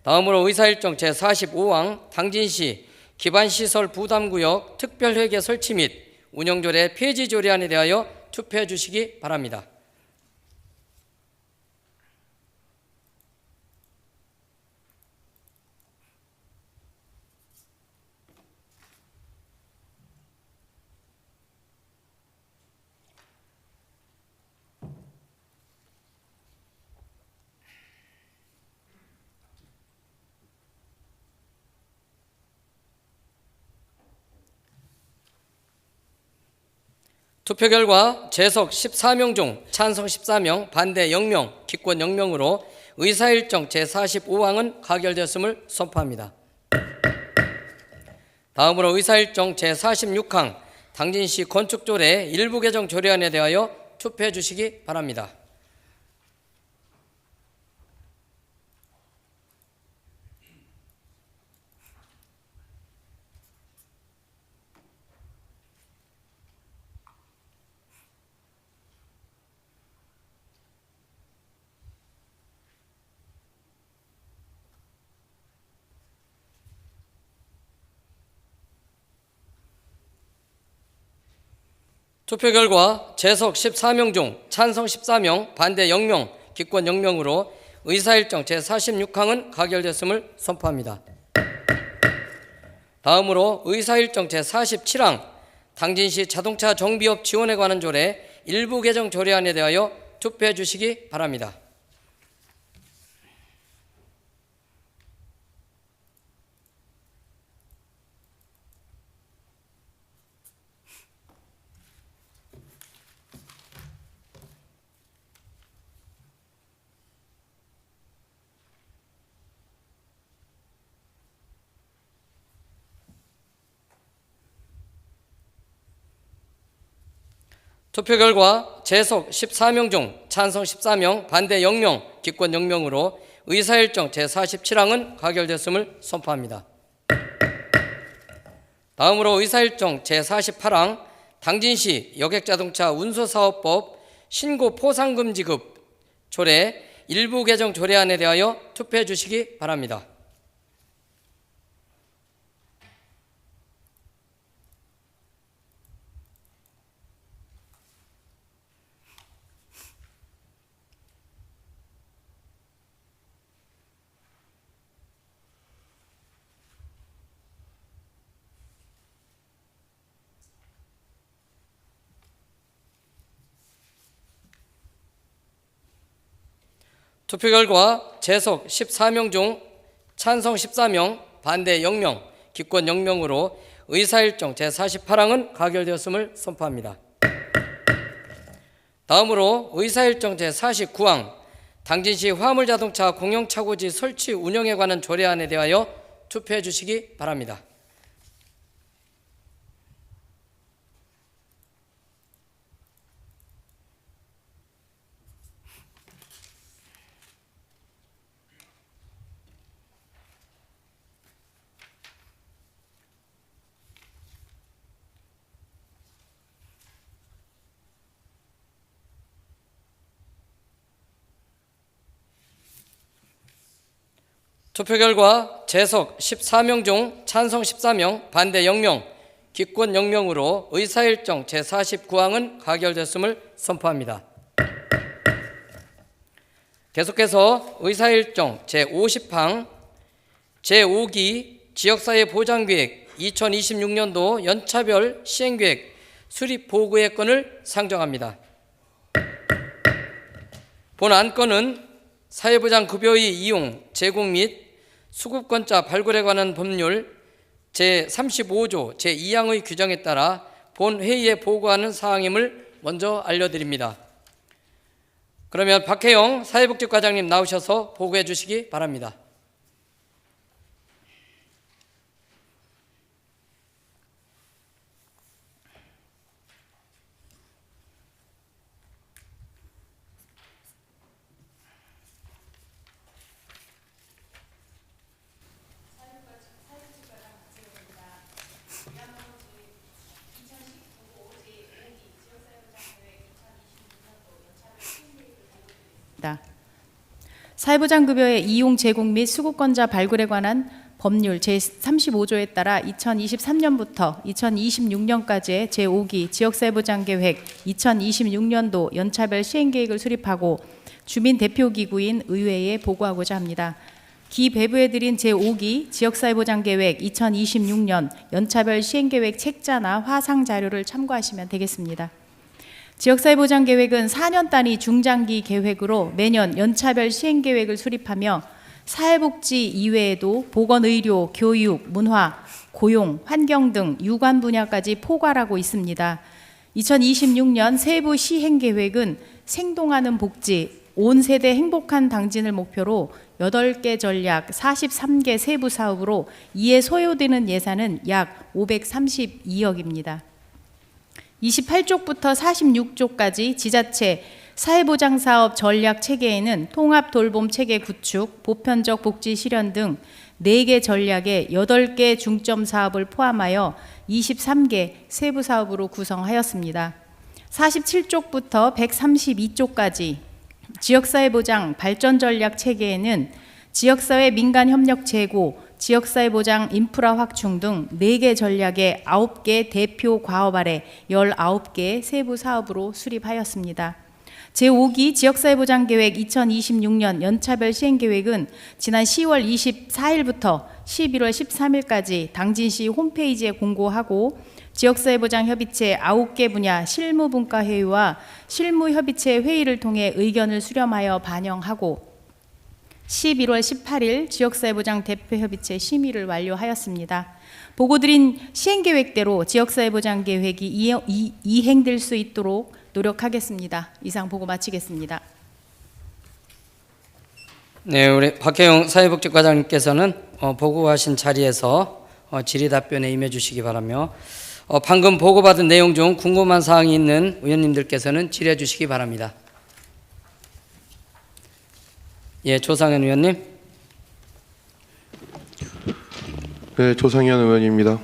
다음으로 의사일정 제45항 당진시 기반시설 부담구역 특별회계 설치 및 운영조례 폐지 조례안에 대하여 투표해 주시기 바랍니다. 투표 결과 재석 14명 중 찬성 14명, 반대 0명, 기권 0명으로 의사일정 제45항은 가결되었음을 선포합니다. 다음으로 의사일정 제46항 당진시 건축조례 일부 개정 조례안에 대하여 투표해 주시기 바랍니다. 투표 결과 재석 14명 중 찬성 14명, 반대 0명, 기권 0명으로 의사일정 제46항은 가결됐음을 선포합니다. 다음으로 의사일정 제47항 당진시 자동차 정비업 지원에 관한 조례 일부 개정 조례안에 대하여 투표해 주시기 바랍니다. 투표 결과 재석 14명 중 찬성 14명, 반대 0명, 기권 0명으로 의사일정 제47항은 가결됐음을 선포합니다. 다음으로 의사일정 제48항 당진시 여객자동차 운수사업법 신고 포상금지급 조례 일부 개정 조례안에 대하여 투표해 주시기 바랍니다. 투표 결과 재석 14명 중 찬성 14명, 반대 0명, 기권 0명으로 의사일정 제48항은 가결되었음을 선포합니다. 다음으로 의사일정 제49항 당진시 화물자동차 공영차고지 설치 운영에 관한 조례안에 대하여 투표해 주시기 바랍니다. 투표 결과 재석 14명 중 찬성 14명, 반대 0명, 기권 0명으로 의사일정 제49항은 가결됐음을 선포합니다. 계속해서 의사일정 제50항 제5기 지역사회 보장계획 2026년도 연차별 시행계획 수립 보고의 건을 상정합니다. 본 안건은 사회보장 급여의 이용, 제공 및 수급권자 발굴에 관한 법률 제35조 제2항의 규정에 따라 본 회의에 보고하는 사항임을 먼저 알려드립니다. 그러면 박혜영 사회복지과장님 나오셔서 보고해 주시기 바랍니다. 사회보장급여의 이용, 제공 및 수급권자 발굴에 관한 법률 제35조에 따라 2023년부터 2026년까지의 제5기 지역사회보장계획 2026년도 연차별 시행계획을 수립하고 주민대표기구인 의회에 보고하고자 합니다. 기배부해드린 제5기 지역사회보장계획 2026년 연차별 시행계획 책자나 화상자료를 참고하시면 되겠습니다. 지역사회보장계획은 4년 단위 중장기 계획으로 매년 연차별 시행계획을 수립하며 사회복지 이외에도 보건의료, 교육, 문화, 고용, 환경 등 유관 분야까지 포괄하고 있습니다. 2026년 세부 시행계획은 생동하는 복지, 온 세대 행복한 당진을 목표로 8개 전략 43개 세부 사업으로 이에 소요되는 예산은 약 532억입니다. 28쪽부터 46쪽까지 지자체 사회보장사업 전략 체계에는 통합돌봄체계 구축, 보편적 복지 실현 등 4개 전략에 8개 중점 사업을 포함하여 23개 세부 사업으로 구성하였습니다. 47쪽부터 132쪽까지 지역사회보장 발전전략 체계에는 지역사회 민간협력 제고, 지역사회보장 인프라 확충 등 4개 전략의 9개 대표 과업 아래 19개 세부 사업으로 수립하였습니다. 제5기 지역사회보장계획 2026년 연차별 시행계획은 지난 10월 24일부터 11월 13일까지 당진시 홈페이지에 공고하고 지역사회보장협의체 9개 분야 실무분과회의와 실무협의체 회의를 통해 의견을 수렴하여 반영하고 11월 18일 지역사회보장 대표협의체 심의를 완료하였습니다. 보고드린 시행계획대로 지역사회보장계획이 이행될 수 있도록 노력하겠습니다. 이상 보고 마치겠습니다. 네, 우리 박혜영 사회복지과장님께서는 보고하신 자리에서 질의 답변에 임해 주시기 바라며 방금 보고받은 내용 중 궁금한 사항이 있는 의원님들께서는 질의해 주시기 바랍니다. 예, 조상현 의원님. 네, 조상현 의원입니다.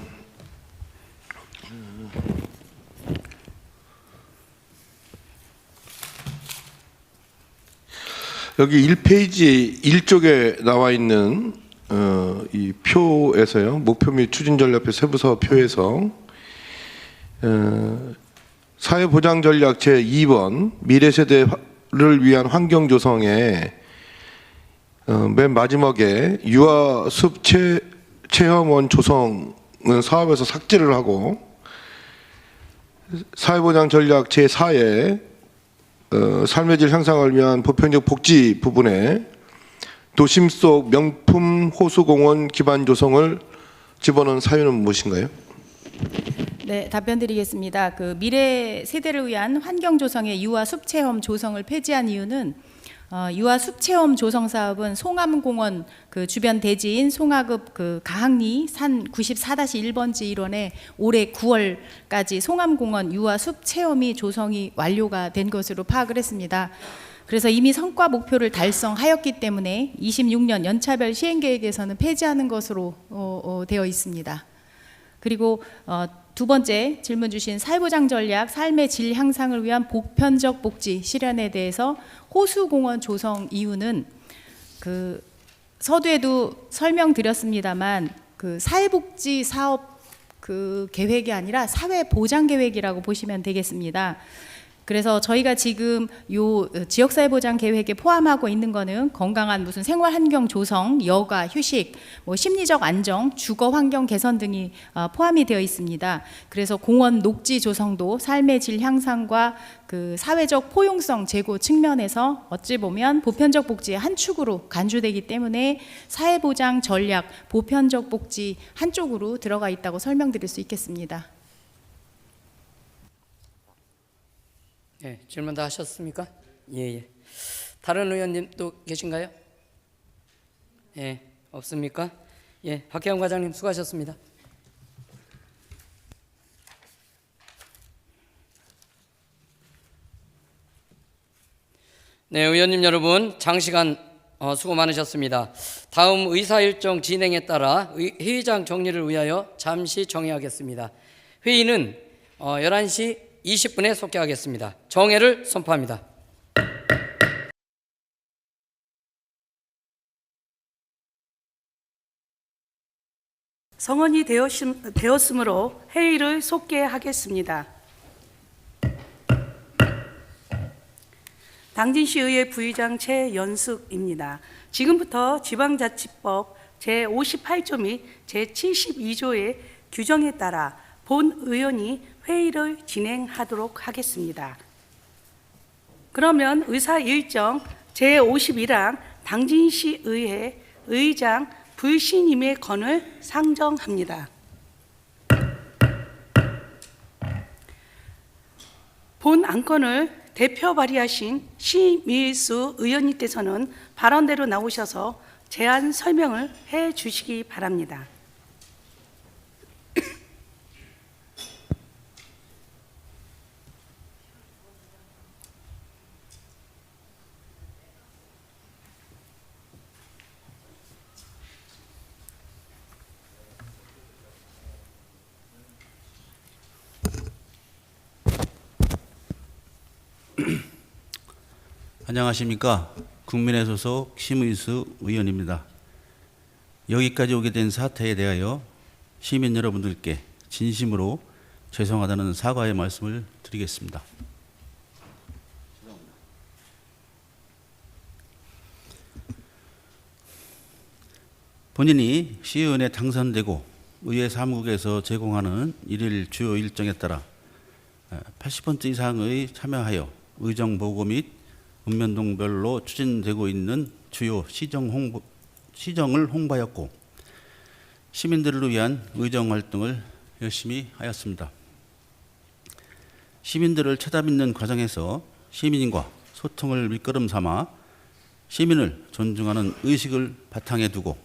여기 1페이지 1쪽에 나와 있는 이 표에서요, 목표 및 추진 전략표 세부사업 표에서 사회보장 전략 제2번 미래 세대를 위한 환경 조성에 맨 마지막에 유아 숲 체험원 조성은 사업에서 삭제를 하고 사회보장 전략 제4에 삶의 질 향상을 위한 보편적 복지 부분에 도심 속 명품 호수공원 기반 조성을 집어넣은 사유는 무엇인가요? 네, 답변드리겠습니다. 그 미래 세대를 위한 환경 조성의 유아 숲 체험 조성을 폐지한 이유는 유아 숲 체험 조성 사업은 송암공원 그 주변 대지인 송하급 그 가항리 산 94-1번지 일원에 올해 9월까지 송암공원 유아 숲 체험이 조성이 완료가 된 것으로 파악을 했습니다. 그래서 이미 성과 목표를 달성하였기 때문에 26년 연차별 시행계획에서는 폐지하는 것으로 되어 있습니다. 그리고 두 번째 질문 주신 사회보장 전략 삶의 질 향상을 위한 보편적 복지 실현에 대해서 호수공원 조성 이유는 그 서두에도 설명드렸습니다만 그 사회복지 사업 그 계획이 아니라 사회보장 계획이라고 보시면 되겠습니다. 그래서 저희가 지금 요 지역사회보장 계획에 포함하고 있는 거는 건강한 무슨 생활환경 조성, 여가, 휴식, 뭐 심리적 안정, 주거 환경 개선 등이 포함이 되어 있습니다. 그래서 공원 녹지 조성도 삶의 질 향상과 그 사회적 포용성 제고 측면에서 어찌 보면 보편적 복지의 한 축으로 간주되기 때문에 사회보장 전략, 보편적 복지 한쪽으로 들어가 있다고 설명드릴 수 있겠습니다. 예, 질문 다 하셨습니까? 예. 다른 의원님 또 계신가요? 예, 없습니까? 예, 박혜영 과장님 수고하셨습니다. 네, 의원님 여러분, 장시간 수고 많으셨습니다. 다음 의사 일정 진행에 따라 회의장 정리를 위하여 잠시 정회하겠습니다. 회의는 11시 20분에 속개하겠습니다. 정회를 선포합니다. 성원이 되었으므로 회의를 속개하겠습니다. 당진시의회 부의장 최연숙입니다. 지금부터 지방자치법 제58조 및 제72조의 규정에 따라 본 의원이 회의를 진행하도록 하겠습니다. 그러면 의사 일정 제51항 당진시의회 의장 불신임의 건을 상정합니다. 본 안건을 대표 발의하신 심일수 의원님께서는 발언대로 나오셔서 제안 설명을 해 주시기 바랍니다. 안녕하십니까. 국민의 소속 심의수 의원입니다. 여기까지 오게 된 사태에 대하여 시민 여러분들께 진심으로 죄송하다는 사과의 말씀을 드리겠습니다. 본인이 시의원에 당선되고 의회 사무국에서 제공하는 일일 주요 일정에 따라 80번째 이상의 참여하여 의정 보고 및 읍면동별로 추진되고 있는 주요 시정을 홍보하였고 시민들을 위한 의정 활동을 열심히 하였습니다. 시민들을 찾아뵙는 과정에서 시민과 소통을 밑거름 삼아 시민을 존중하는 의식을 바탕에 두고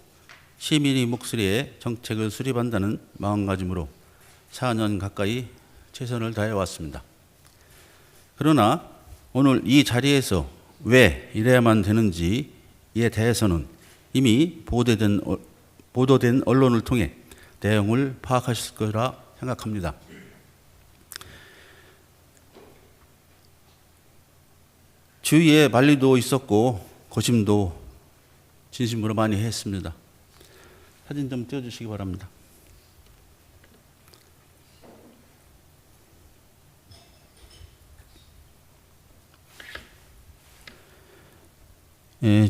시민의 목소리에 정책을 수립한다는 마음가짐으로 4년 가까이 최선을 다해왔습니다. 그러나 오늘 이 자리에서 왜 이래야만 되는지에 대해서는 이미 보도된 언론을 통해 내용을 파악하실 거라 생각합니다. 주위에 만리도 있었고 고심도 진심으로 많이 했습니다. 사진 좀 띄워주시기 바랍니다.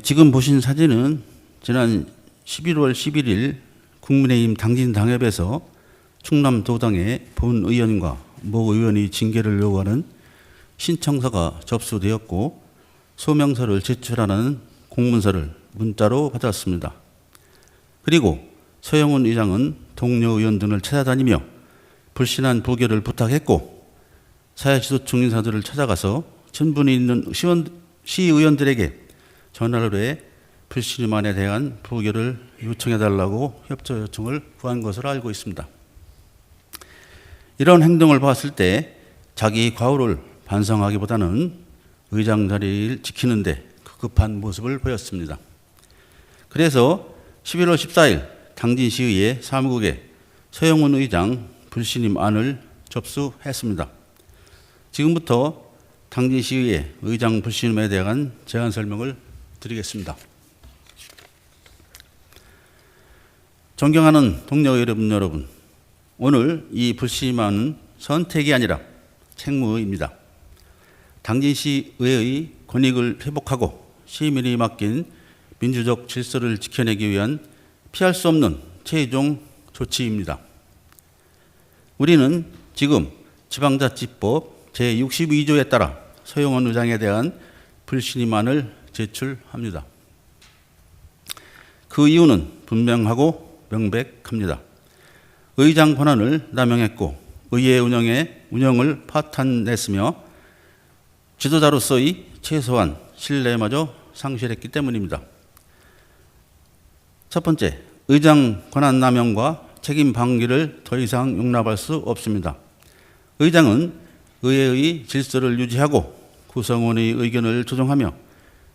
지금 보신 사진은 지난 11월 11일 국민의힘 당진당협에서 충남도당의 본 의원과 모 의원이 징계를 요구하는 신청서가 접수되었고 소명서를 제출하는 공문서를 문자로 받았습니다. 그리고 서영훈 의장은 동료 의원 등을 찾아다니며 불신한 부결을 부탁했고 사회지도층 인사들을 찾아가서 전분이 있는 시의원들에게 전화를 해 불신임안에 대한 부결을 요청해달라고 협조 요청을 구한 것으로 알고 있습니다. 이런 행동을 봤을 때 자기 과오를 반성하기보다는 의장 자리를 지키는 데 급급한 모습을 보였습니다. 그래서 11월 14일 당진시의회 사무국에 서영훈 의장 불신임안을 접수했습니다. 지금부터 당진시의회 의장 불신임에 대한 제안 설명을 드리겠습니다. 존경하는 동료 여러분, 오늘 이 불신임안은 선택이 아니라 책무입니다. 당진시의회의 권익을 회복하고 시민이 맡긴 민주적 질서를 지켜내기 위한 피할 수 없는 최종 조치입니다. 우리는 지금 지방자치법 제62조에 따라 서영훈 의장에 대한 불신임안을 제출합니다. 그 이유는 분명하고 명백합니다. 의장 권한을 남용했고 의회 운영을 파탄냈으며 지도자로서의 최소한 신뢰마저 상실했기 때문입니다. 첫 번째, 의장 권한 남용과 책임 방기를 더 이상 용납할 수 없습니다. 의장은 의회의 질서를 유지하고 구성원의 의견을 조정하며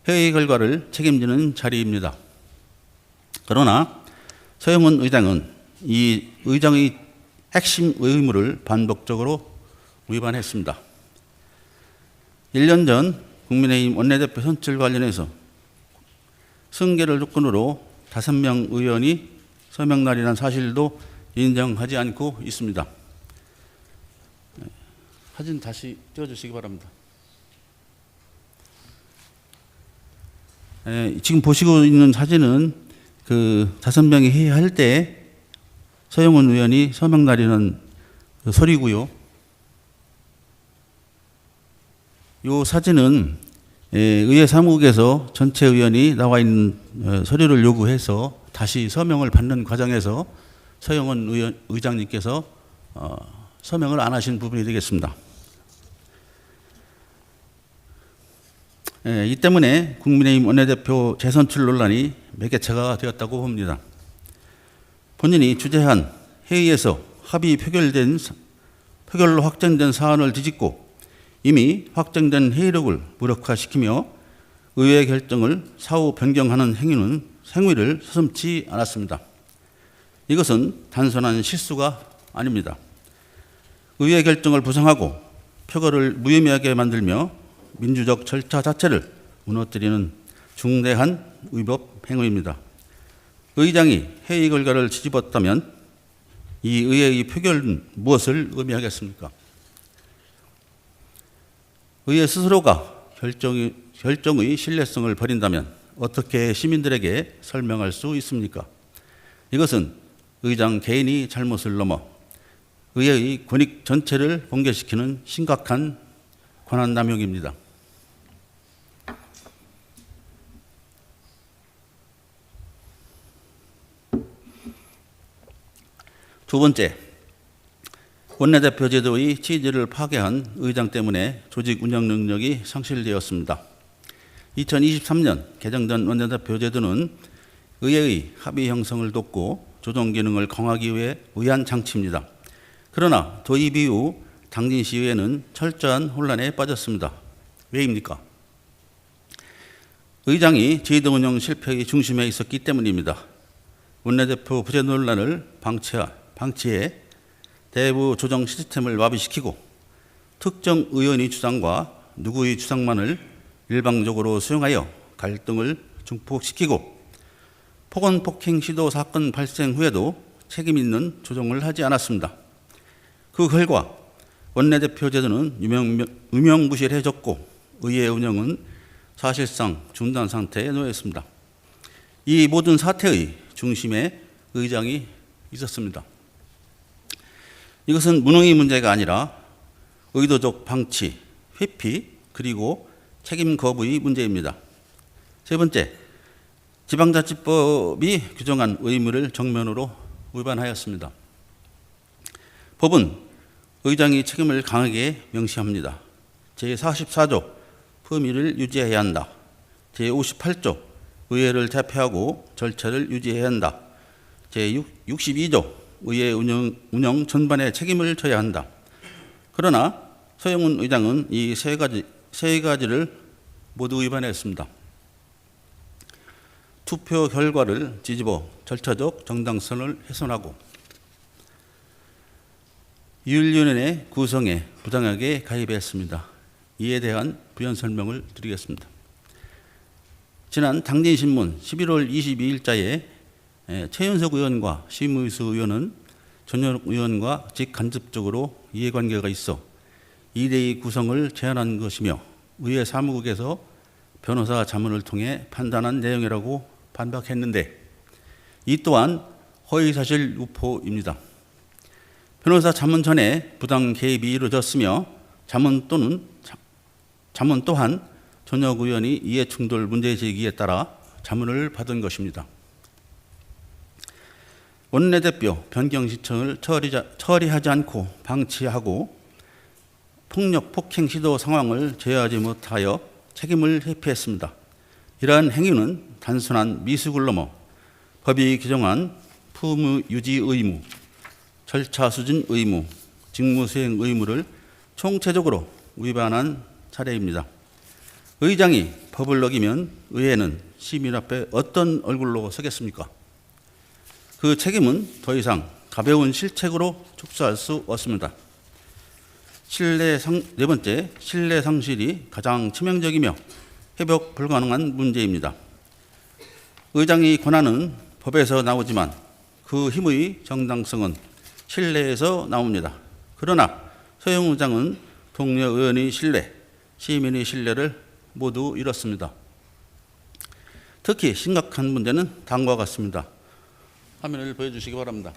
회의 결과를 책임지는 자리입니다. 그러나 서영훈 의장은 이 의장의 핵심 의무를 반복적으로 위반했습니다. 1년 전 국민의힘 원내대표 선출 관련해서 승계를 조건으로 5명 의원이 서명 날이라는 사실도 인정하지 않고 있습니다. 사진 다시 띄워주시기 바랍니다. 지금 보시고 있는 사진은 그 5명이 회의할 때 서영훈 의원이 서명 날이라는 서류고요. 이 사진은 의회 사무국에서 전체 의원이 나와 있는 서류를 요구해서 다시 서명을 받는 과정에서 서영훈 의장님께서 서명을 안 하신 부분이 되겠습니다. 이 때문에 국민의힘 원내대표 재선출 논란이 매개체가 되었다고 봅니다. 본인이 주재한 회의에서 합의 표결로 확정된 사안을 뒤집고 이미 확정된 회의록을 무력화시키며 의회 결정을 사후 변경하는 행위를 서슴지 않았습니다. 이것은 단순한 실수가 아닙니다. 의회 결정을 부정하고 표결을 무의미하게 만들며 민주적 절차 자체를 무너뜨리는 중대한 위법 행위입니다. 의장이 회의 결과를 뒤집었다면 이 의회의 표결은 무엇을 의미하겠습니까? 의회 스스로가 결정의 신뢰성을 버린다면 어떻게 시민들에게 설명할 수 있습니까? 이것은 의장 개인이 잘못을 넘어 의회의 권익 전체를 붕괴시키는 심각한 권한 남용입니다. 두 번째, 원내대표 제도의 취지를 파괴한 의장 때문에 조직 운영 능력이 상실되었습니다. 2023년 개정된 원내대표 제도는 의회의 합의 형성을 돕고 조정 기능을 강화하기 위해 위한 장치입니다. 그러나 도입 이후 당진시의회는 철저한 혼란에 빠졌습니다. 왜입니까? 의장이 제도 운영 실패의 중심에 있었기 때문입니다. 원내대표 부재 논란을 방치해 대부 조정 시스템을 마비시키고 특정 의원의 주장과 누구의 주장만을 일방적으로 수용하여 갈등을 증폭시키고 폭언 폭행 시도 사건 발생 후에도 책임 있는 조정을 하지 않았습니다. 그 결과 원내대표 제도는 유명무실해졌고 의회 운영은 사실상 중단 상태에 놓였습니다. 이 모든 사태의 중심에 의장이 있었습니다. 이것은 무능의 문제가 아니라 의도적 방치, 회피, 그리고 책임 거부의 문제입니다. 세 번째, 지방자치법이 규정한 의무를 정면으로 위반하였습니다. 법은 의장이 책임을 강하게 명시합니다. 제44조 품위를 유지해야 한다. 제58조 의회를 대표하고 절차를 유지해야 한다. 제62조 의회 운영 전반에 책임을 져야 한다. 그러나 서영훈 의장은 이 세 가지를 모두 위반했습니다. 투표 결과를 뒤집어 절차적 정당성을 훼손하고 윤리위원회 구성에 부당하게 가입했습니다. 이에 대한 부연 설명을 드리겠습니다. 지난 당진신문 11월 22일자에 최윤석 의원과 심의수 의원은 전현욱 의원과 직간접적으로 이해관계가 있어 2대2 구성을 제안한 것이며 의회 사무국에서 변호사 자문을 통해 판단한 내용이라고 반박했는데 이 또한 허위사실 유포입니다. 변호사 자문 전에 부당 개입이 이루어졌으며 자문 또한 전혁 의원이 이해충돌 문제제기에 따라 자문을 받은 것입니다. 원내대표 변경 신청을 처리하지 않고 방치하고 폭력, 폭행 시도 상황을 제어하지 못하여 책임을 회피했습니다. 이러한 행위는 단순한 미숙을 넘어 법이 규정한 품위 유지 의무, 절차 수진 의무, 직무 수행 의무를 총체적으로 위반한 사례입니다. 의장이 법을 어기면 의회는 시민 앞에 어떤 얼굴로 서겠습니까? 그 책임은 더 이상 가벼운 실책으로 축소할 수 없습니다. 네 번째, 신뢰 상실이 가장 치명적이며 회복 불가능한 문제입니다. 의장의 권한은 법에서 나오지만 그 힘의 정당성은 신뢰에서 나옵니다. 그러나 서영훈 의장은 동료 의원의 신뢰, 시민의 신뢰를 모두 잃었습니다. 특히 심각한 문제는 다음과 같습니다. 화면을 보여주시기 바랍니다.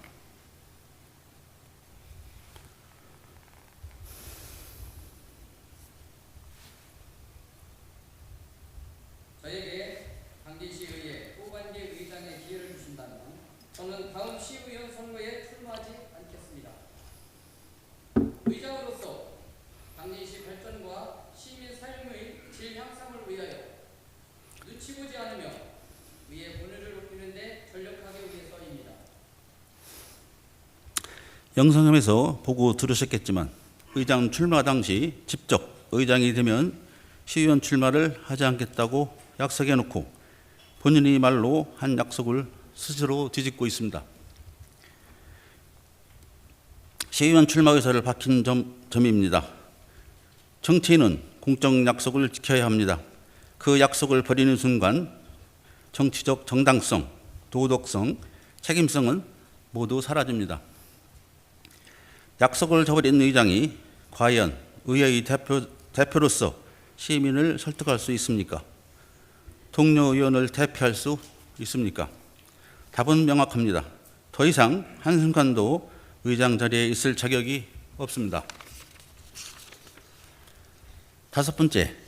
저에게 당진시의회 후반기 의장의 기회를 주신다면 저는 다음 시의원 선거에 출마하지 않겠습니다. 의장으로서 당진시 발전과 시민 삶의 질 향상을 위하여 눈치 보지 않으며 위의 본의를 높이는 데 전력하기 위해서입니다. 영상에서 보고 들으셨겠지만 의장 출마 당시 직접 의장이 되면 시의원 출마를 하지 않겠다고 약속해놓고 본인이 말로 한 약속을 스스로 뒤집고 있습니다. 시의원 출마 의사를 밝힌 점입니다. 정치인은 공적 약속을 지켜야 합니다. 그 약속을 버리는 순간 정치적 정당성 도덕성, 책임성은 모두 사라집니다. 약속을 저버린 의장이 과연 의회의 대표로서 시민을 설득할 수 있습니까? 동료 의원을 대표할 수 있습니까? 답은 명확합니다. 더 이상 한순간도 의장 자리에 있을 자격이 없습니다. 다섯 번째,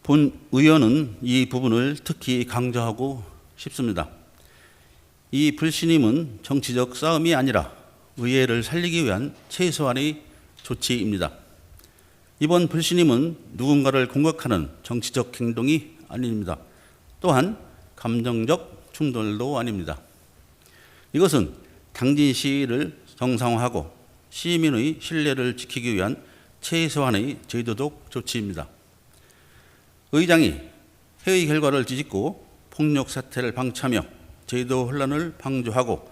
본 의원은 이 부분을 특히 강조하고 싶습니다. 이 불신임은 정치적 싸움이 아니라 의회를 살리기 위한 최소한의 조치입니다. 이번 불신임은 누군가를 공격하는 정치적 행동이 아닙니다. 또한 감정적 충돌도 아닙니다. 이것은 당진 시위를 정상화하고 시민의 신뢰를 지키기 위한 최소한의 제도적 조치입니다. 의장이 회의 결과를 뒤집고 폭력 사태를 방치하며 제도 혼란을 방조하고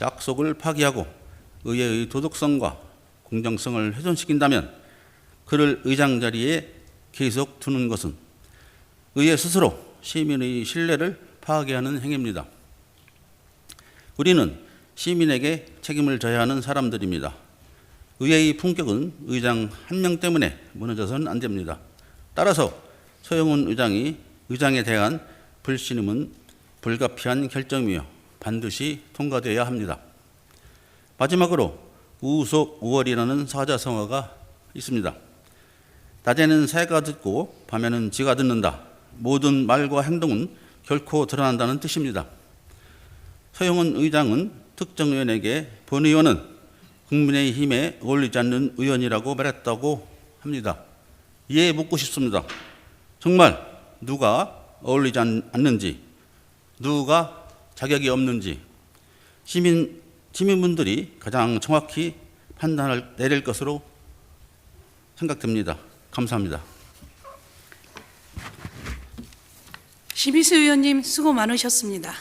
약속을 파기하고 의회의 도덕성과 공정성을 훼손시킨다면 그를 의장 자리에 계속 두는 것은 의회 스스로 시민의 신뢰를 파괴하는 행위입니다. 우리는 시민에게 책임을 져야 하는 사람들입니다. 의회의 품격은 의장 한 명 때문에 무너져서는 안 됩니다. 따라서 서영훈 의장에 대한 불신임은 불가피한 결정이며 반드시 통과되어야 합니다. 마지막으로 우속 5월이라는 사자성어가 있습니다. 낮에는 새가 듣고 밤에는 쥐가 듣는다. 모든 말과 행동은 결코 드러난다는 뜻입니다. 서영훈 의장은 특정 의원에게 본 의원은 국민의힘에 어울리지 않는 의원이라고 말했다고 합니다. 이에 묻고 싶습니다. 정말 누가 어울리지 않는지, 누가 자격이 없는지 시민분들이 가장 정확히 판단을 내릴 것으로 생각됩니다. 감사합니다. 심희수 의원님 수고 많으셨습니다.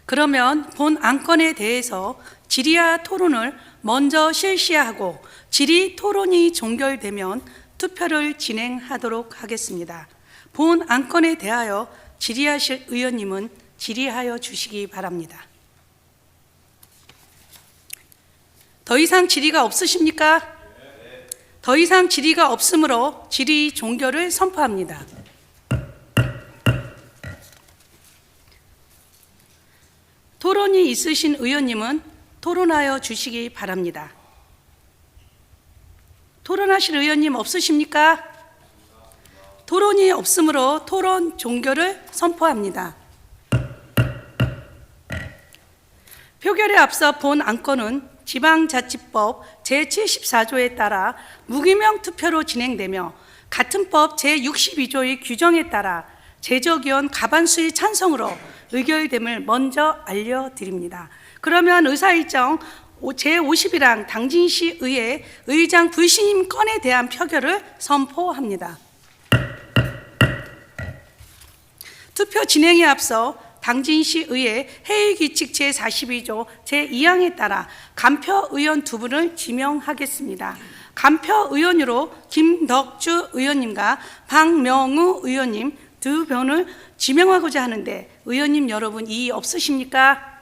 그러면 본 안건에 대해서 질의와 토론을 먼저 실시하고 질의 토론이 종결되면 투표를 진행하도록 하겠습니다. 본 안건에 대하여 질의하실 의원님은 질의하여 주시기 바랍니다. 더 이상 질의가 없으십니까? 더 이상 질의가 없으므로 질의 종결을 선포합니다. 토론이 있으신 의원님은 토론하여 주시기 바랍니다. 토론하실 의원님 없으십니까? 토론이 없으므로 토론 종결을 선포합니다. 표결에 앞서 본 안건은 지방자치법 제74조에 따라 무기명 투표로 진행되며 같은 법 제62조의 규정에 따라 제적의원 과반수의 찬성으로 의결됨을 먼저 알려드립니다. 그러면 의사일정 제51항 당진시 의회 의장 불신임 건에 대한 표결을 선포합니다. 투표 진행에 앞서 당진시 의회 회의규칙 제42조 제2항에 따라 간표 의원 2분을 지명하겠습니다. 간표 의원으로 김덕주 의원님과 박명우 의원님 2분을 지명하고자 하는데 의원님 여러분 이의 없으십니까?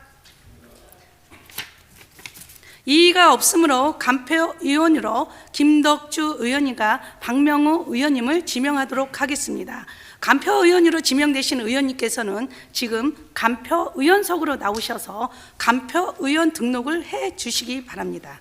이의가 없으므로 간표 의원으로 김덕주 의원님과 박명우 의원님을 지명하도록 하겠습니다. 간표 의원으로 지명되신 의원님께서는 지금 간표 의원석으로 나오셔서 간표 의원 등록을 해 주시기 바랍니다.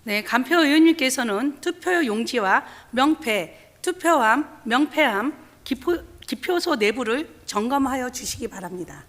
네, 간표 의원님께서는 투표 용지와 명패, 투표함, 명패함, 기표소 내부를 점검하여 주시기 바랍니다.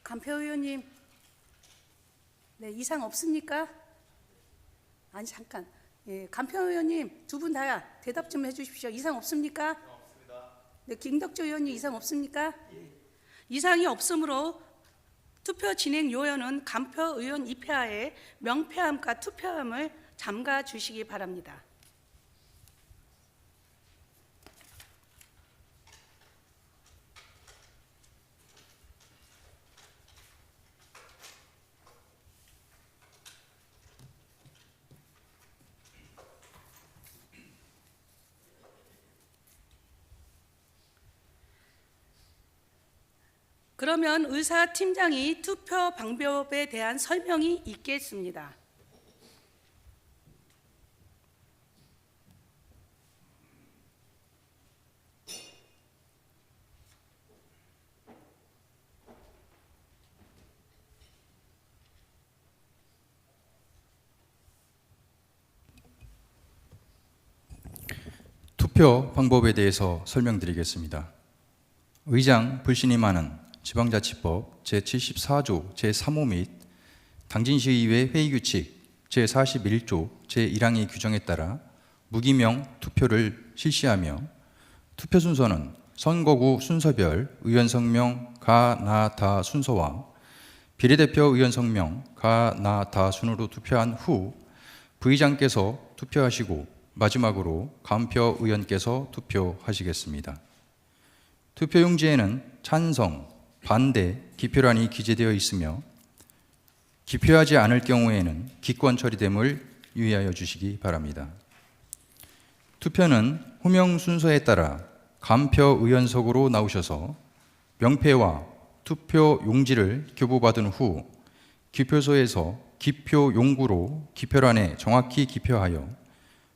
간표 의원님, 네, 이상 없습니까? 아니 잠깐, 예, 간표 의원님 두 분 다 대답 좀 해주십시오. 이상 없습니까? 없습니다. 네, 김덕조 의원님 이상 없습니까? 예. 이상이 없으므로 투표 진행 요원은 간표 의원 입회하에 명패함과 투표함을 잠가 주시기 바랍니다. 그러면 의사팀장이 투표 방법에 대한 설명이 있겠습니다. 투표 방법에 대해서 설명드리겠습니다. 의장 불신임하는 지방자치법 제74조 제3호 및 당진시의회 회의규칙 제41조 제1항의 규정에 따라 무기명 투표를 실시하며 투표 순서는 선거구 순서별 의원 성명 가, 나, 다 순서와 비례대표 의원 성명 가, 나, 다 순으로 투표한 후 부의장께서 투표하시고 마지막으로 간표 의원께서 투표하시겠습니다. 투표용지에는 찬성, 반대, 기표란이 기재되어 있으며 기표하지 않을 경우에는 기권 처리됨을 유의하여 주시기 바랍니다. 투표는 호명 순서에 따라 간표 의원석으로 나오셔서 명패와 투표 용지를 교부받은 후 기표소에서 기표 용구로 기표란에 정확히 기표하여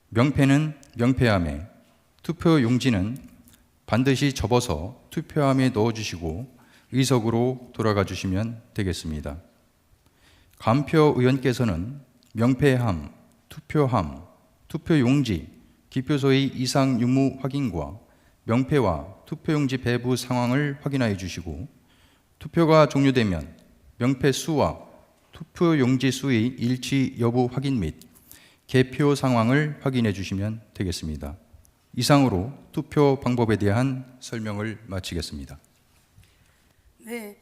명패는 명패함에 투표 용지는 반드시 접어서 투표함에 넣어주시고 의석으로 돌아가 주시면 되겠습니다. 간표 의원께서는 명패함, 투표함, 투표용지, 기표소의 이상 유무 확인과 명패와 투표용지 배부 상황을 확인하여 주시고 투표가 종료되면 명패 수와 투표용지 수의 일치 여부 확인 및 개표 상황을 확인해 주시면 되겠습니다. 이상으로 투표 방법에 대한 설명을 마치겠습니다. 네,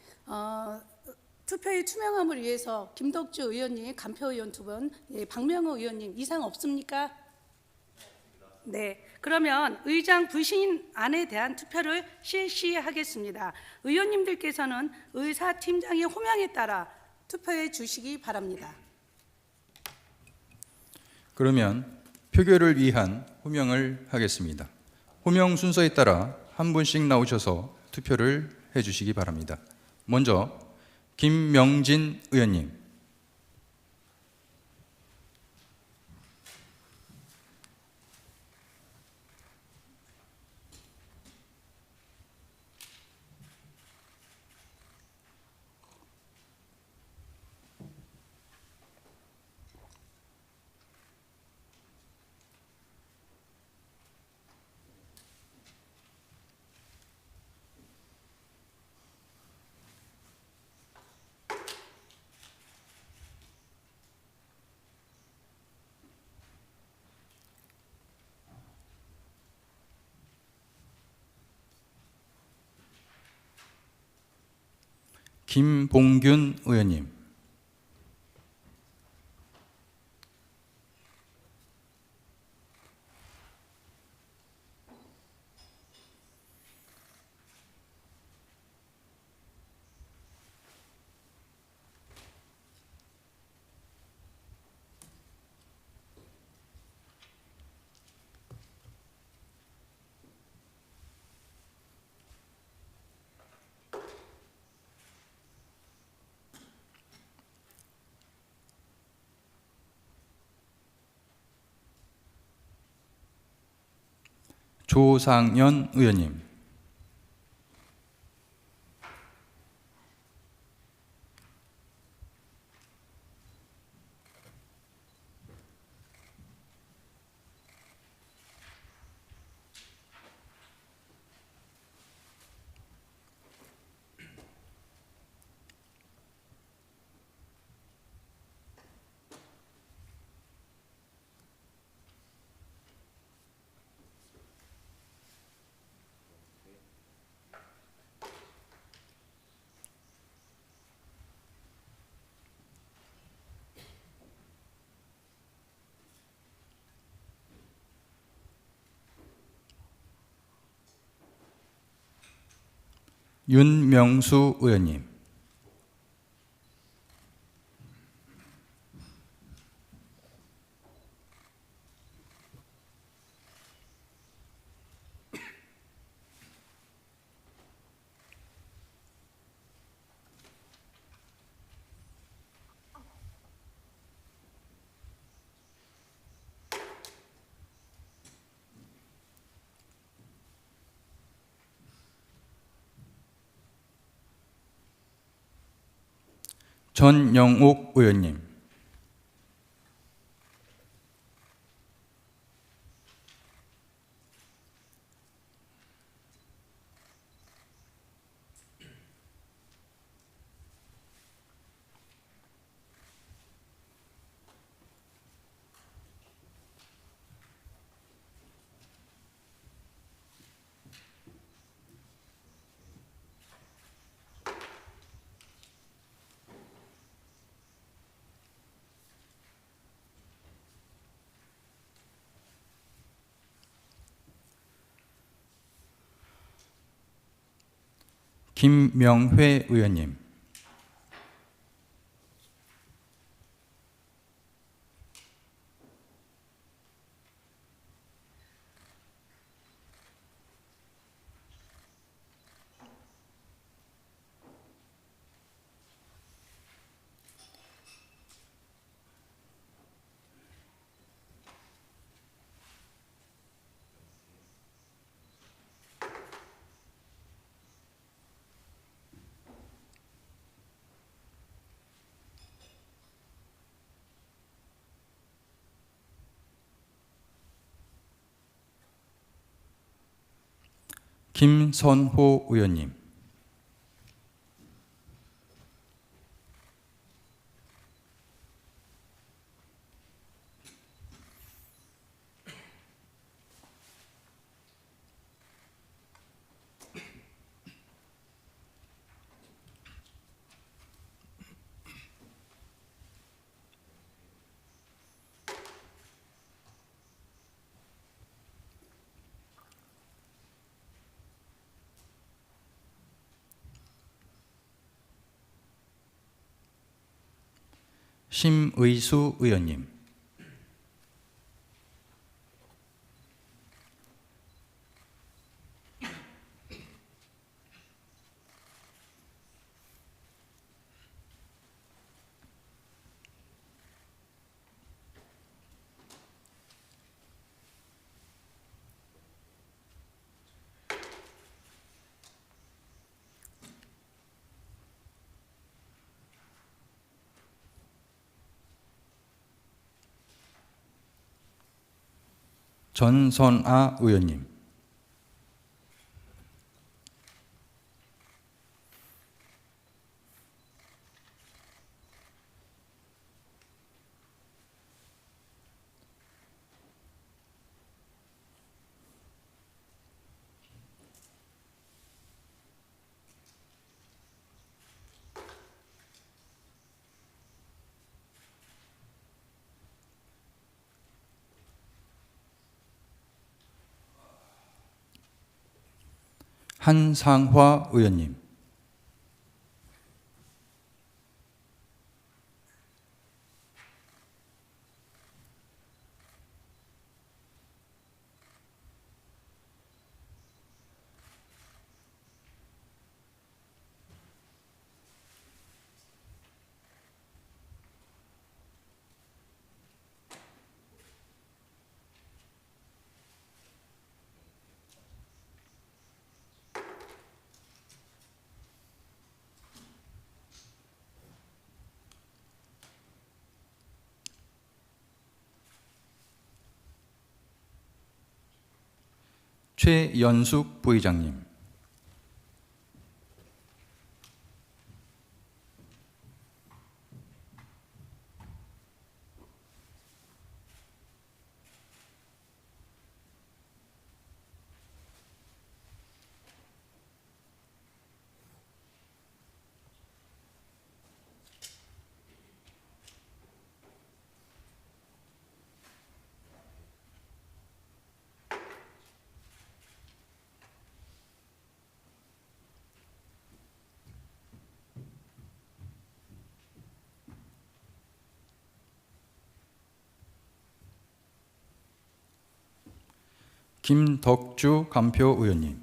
투표의 투명함을 위해서 김덕주 의원님, 간표 의원 두 분, 박명호 의원님 이상 없습니까? 네, 그러면 의장 부신안에 대한 투표를 실시하겠습니다. 의원님들께서는 의사팀장의 호명에 따라 투표해 주시기 바랍니다. 그러면 표결을 위한 호명을 하겠습니다. 호명 순서에 따라 한 분씩 나오셔서 투표를 해주시기 바랍니다. 먼저 김명진 의원님. 김봉균 의원님. 조상현 의원님. 윤명수 의원님. 전영옥 의원님. 김명회 의원님. 김선호 의원님, 심의수 의원님, 전선아 의원님, 한상화 의원님, 최연숙 부의장님, 김덕주 간표 의원님,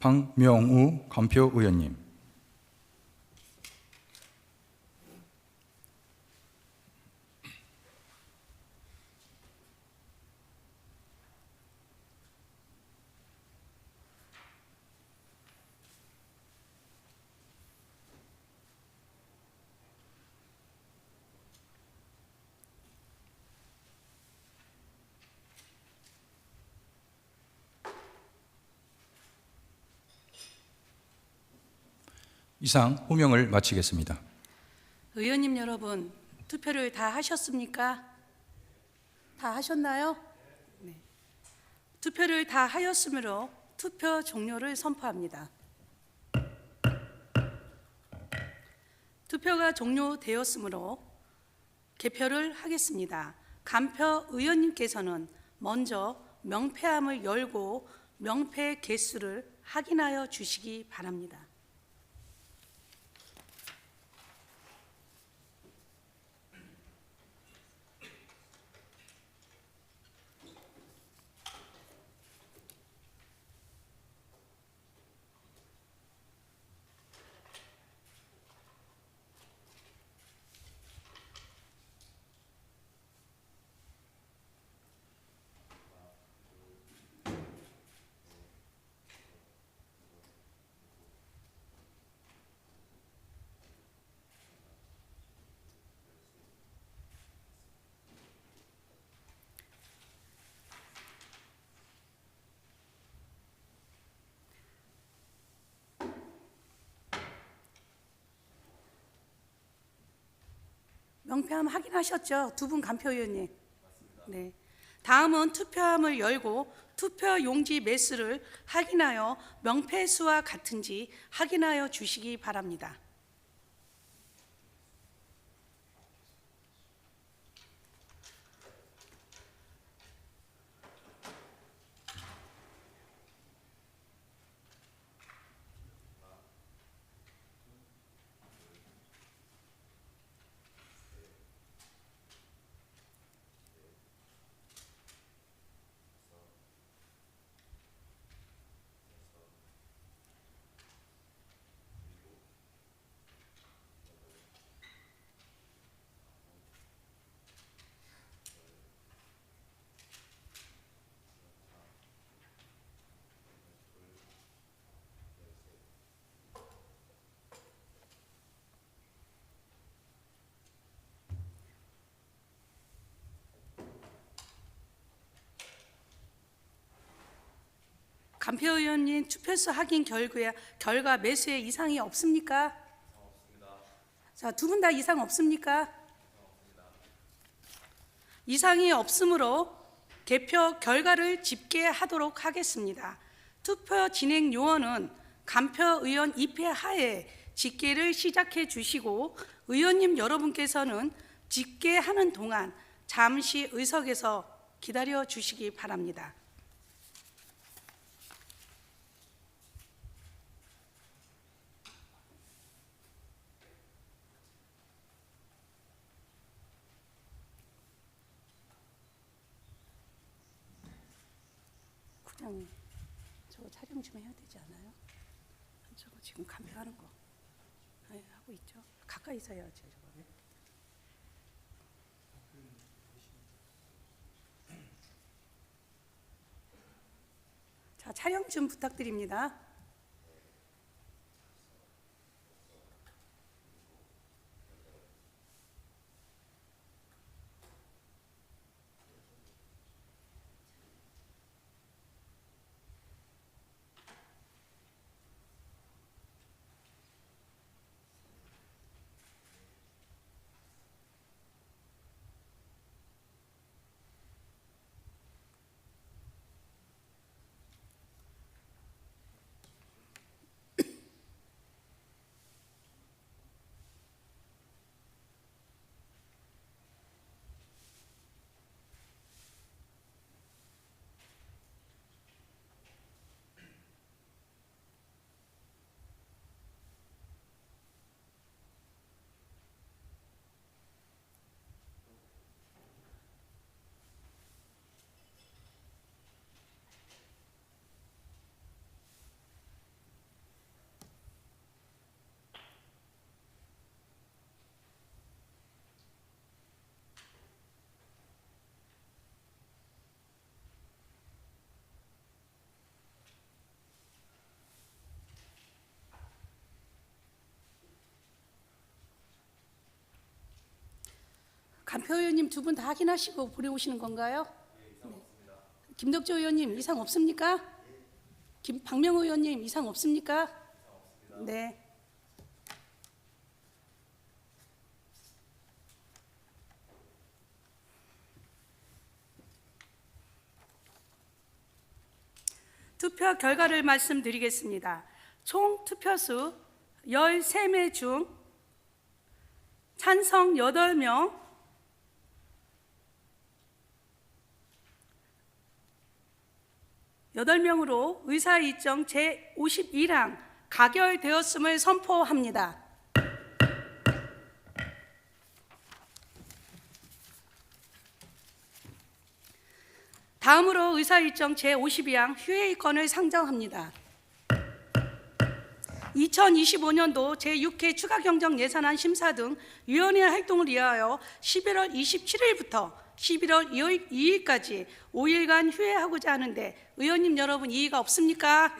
박명우 간표 의원님, 이상 호명을 마치겠습니다. 의원님 여러분, 투표를 다 하셨습니까? 다 하셨나요? 네. 투표를 다 하였으므로 투표 종료를 선포합니다. 투표가 종료되었으므로 개표를 하겠습니다. 간표 의원님께서는 먼저 명패함을 열고 명패 개수를 확인하여 주시기 바랍니다. 명패함 확인하셨죠? 두 분 간표 의원님. 네. 다음은 투표함을 열고 투표 용지 매수를 확인하여 명패 수와 같은지 확인하여 주시기 바랍니다. 간표 의원님 투표수 확인 결과 매수에 이상이 없습니까? 자, 두 분 다 이상 없습니까? 이상이 없으므로 개표 결과를 집계하도록 하겠습니다. 투표 진행 요원은 간표 의원 입회 하에 집계를 시작해 주시고 의원님 여러분께서는 집계하는 동안 잠시 의석에서 기다려 주시기 바랍니다. 국장님, 저거 촬영 좀 해야 되지 않아요? 저거 지금 간표하는 거 하고 있죠? 가까이서 해야죠, 저거. 자, 촬영 좀 부탁드립니다. 간표 의원님 두 분 다 확인하시고 보내오시는 건가요? 네. 김덕조 의원님 이상 없습니까? 박명우 의원님 이상 없습니까? 네. 투표 결과를 말씀드리겠습니다. 총 투표수 13매 중 찬성 8명, 8명으로 의사일정 제51항 가결되었음을 선포합니다. 다음으로 의사일정 제52항 휴회의권을 상정합니다. 2025년도 제6회 추가경정예산안 심사 등 위원회 활동을 위하여 11월 27일부터 11월 2일까지 5일간 휴회하고자 하는데 의원님 여러분 이의가 없습니까?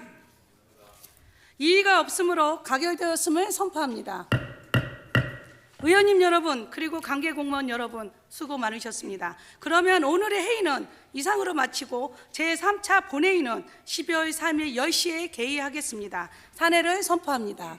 이의가 없으므로 가결되었음을 선포합니다. 의원님 여러분 그리고 관계 공무원 여러분 수고 많으셨습니다. 그러면 오늘의 회의는 이상으로 마치고 제3차 본회의는 12월 3일 10시에 개의하겠습니다. 사내를 선포합니다.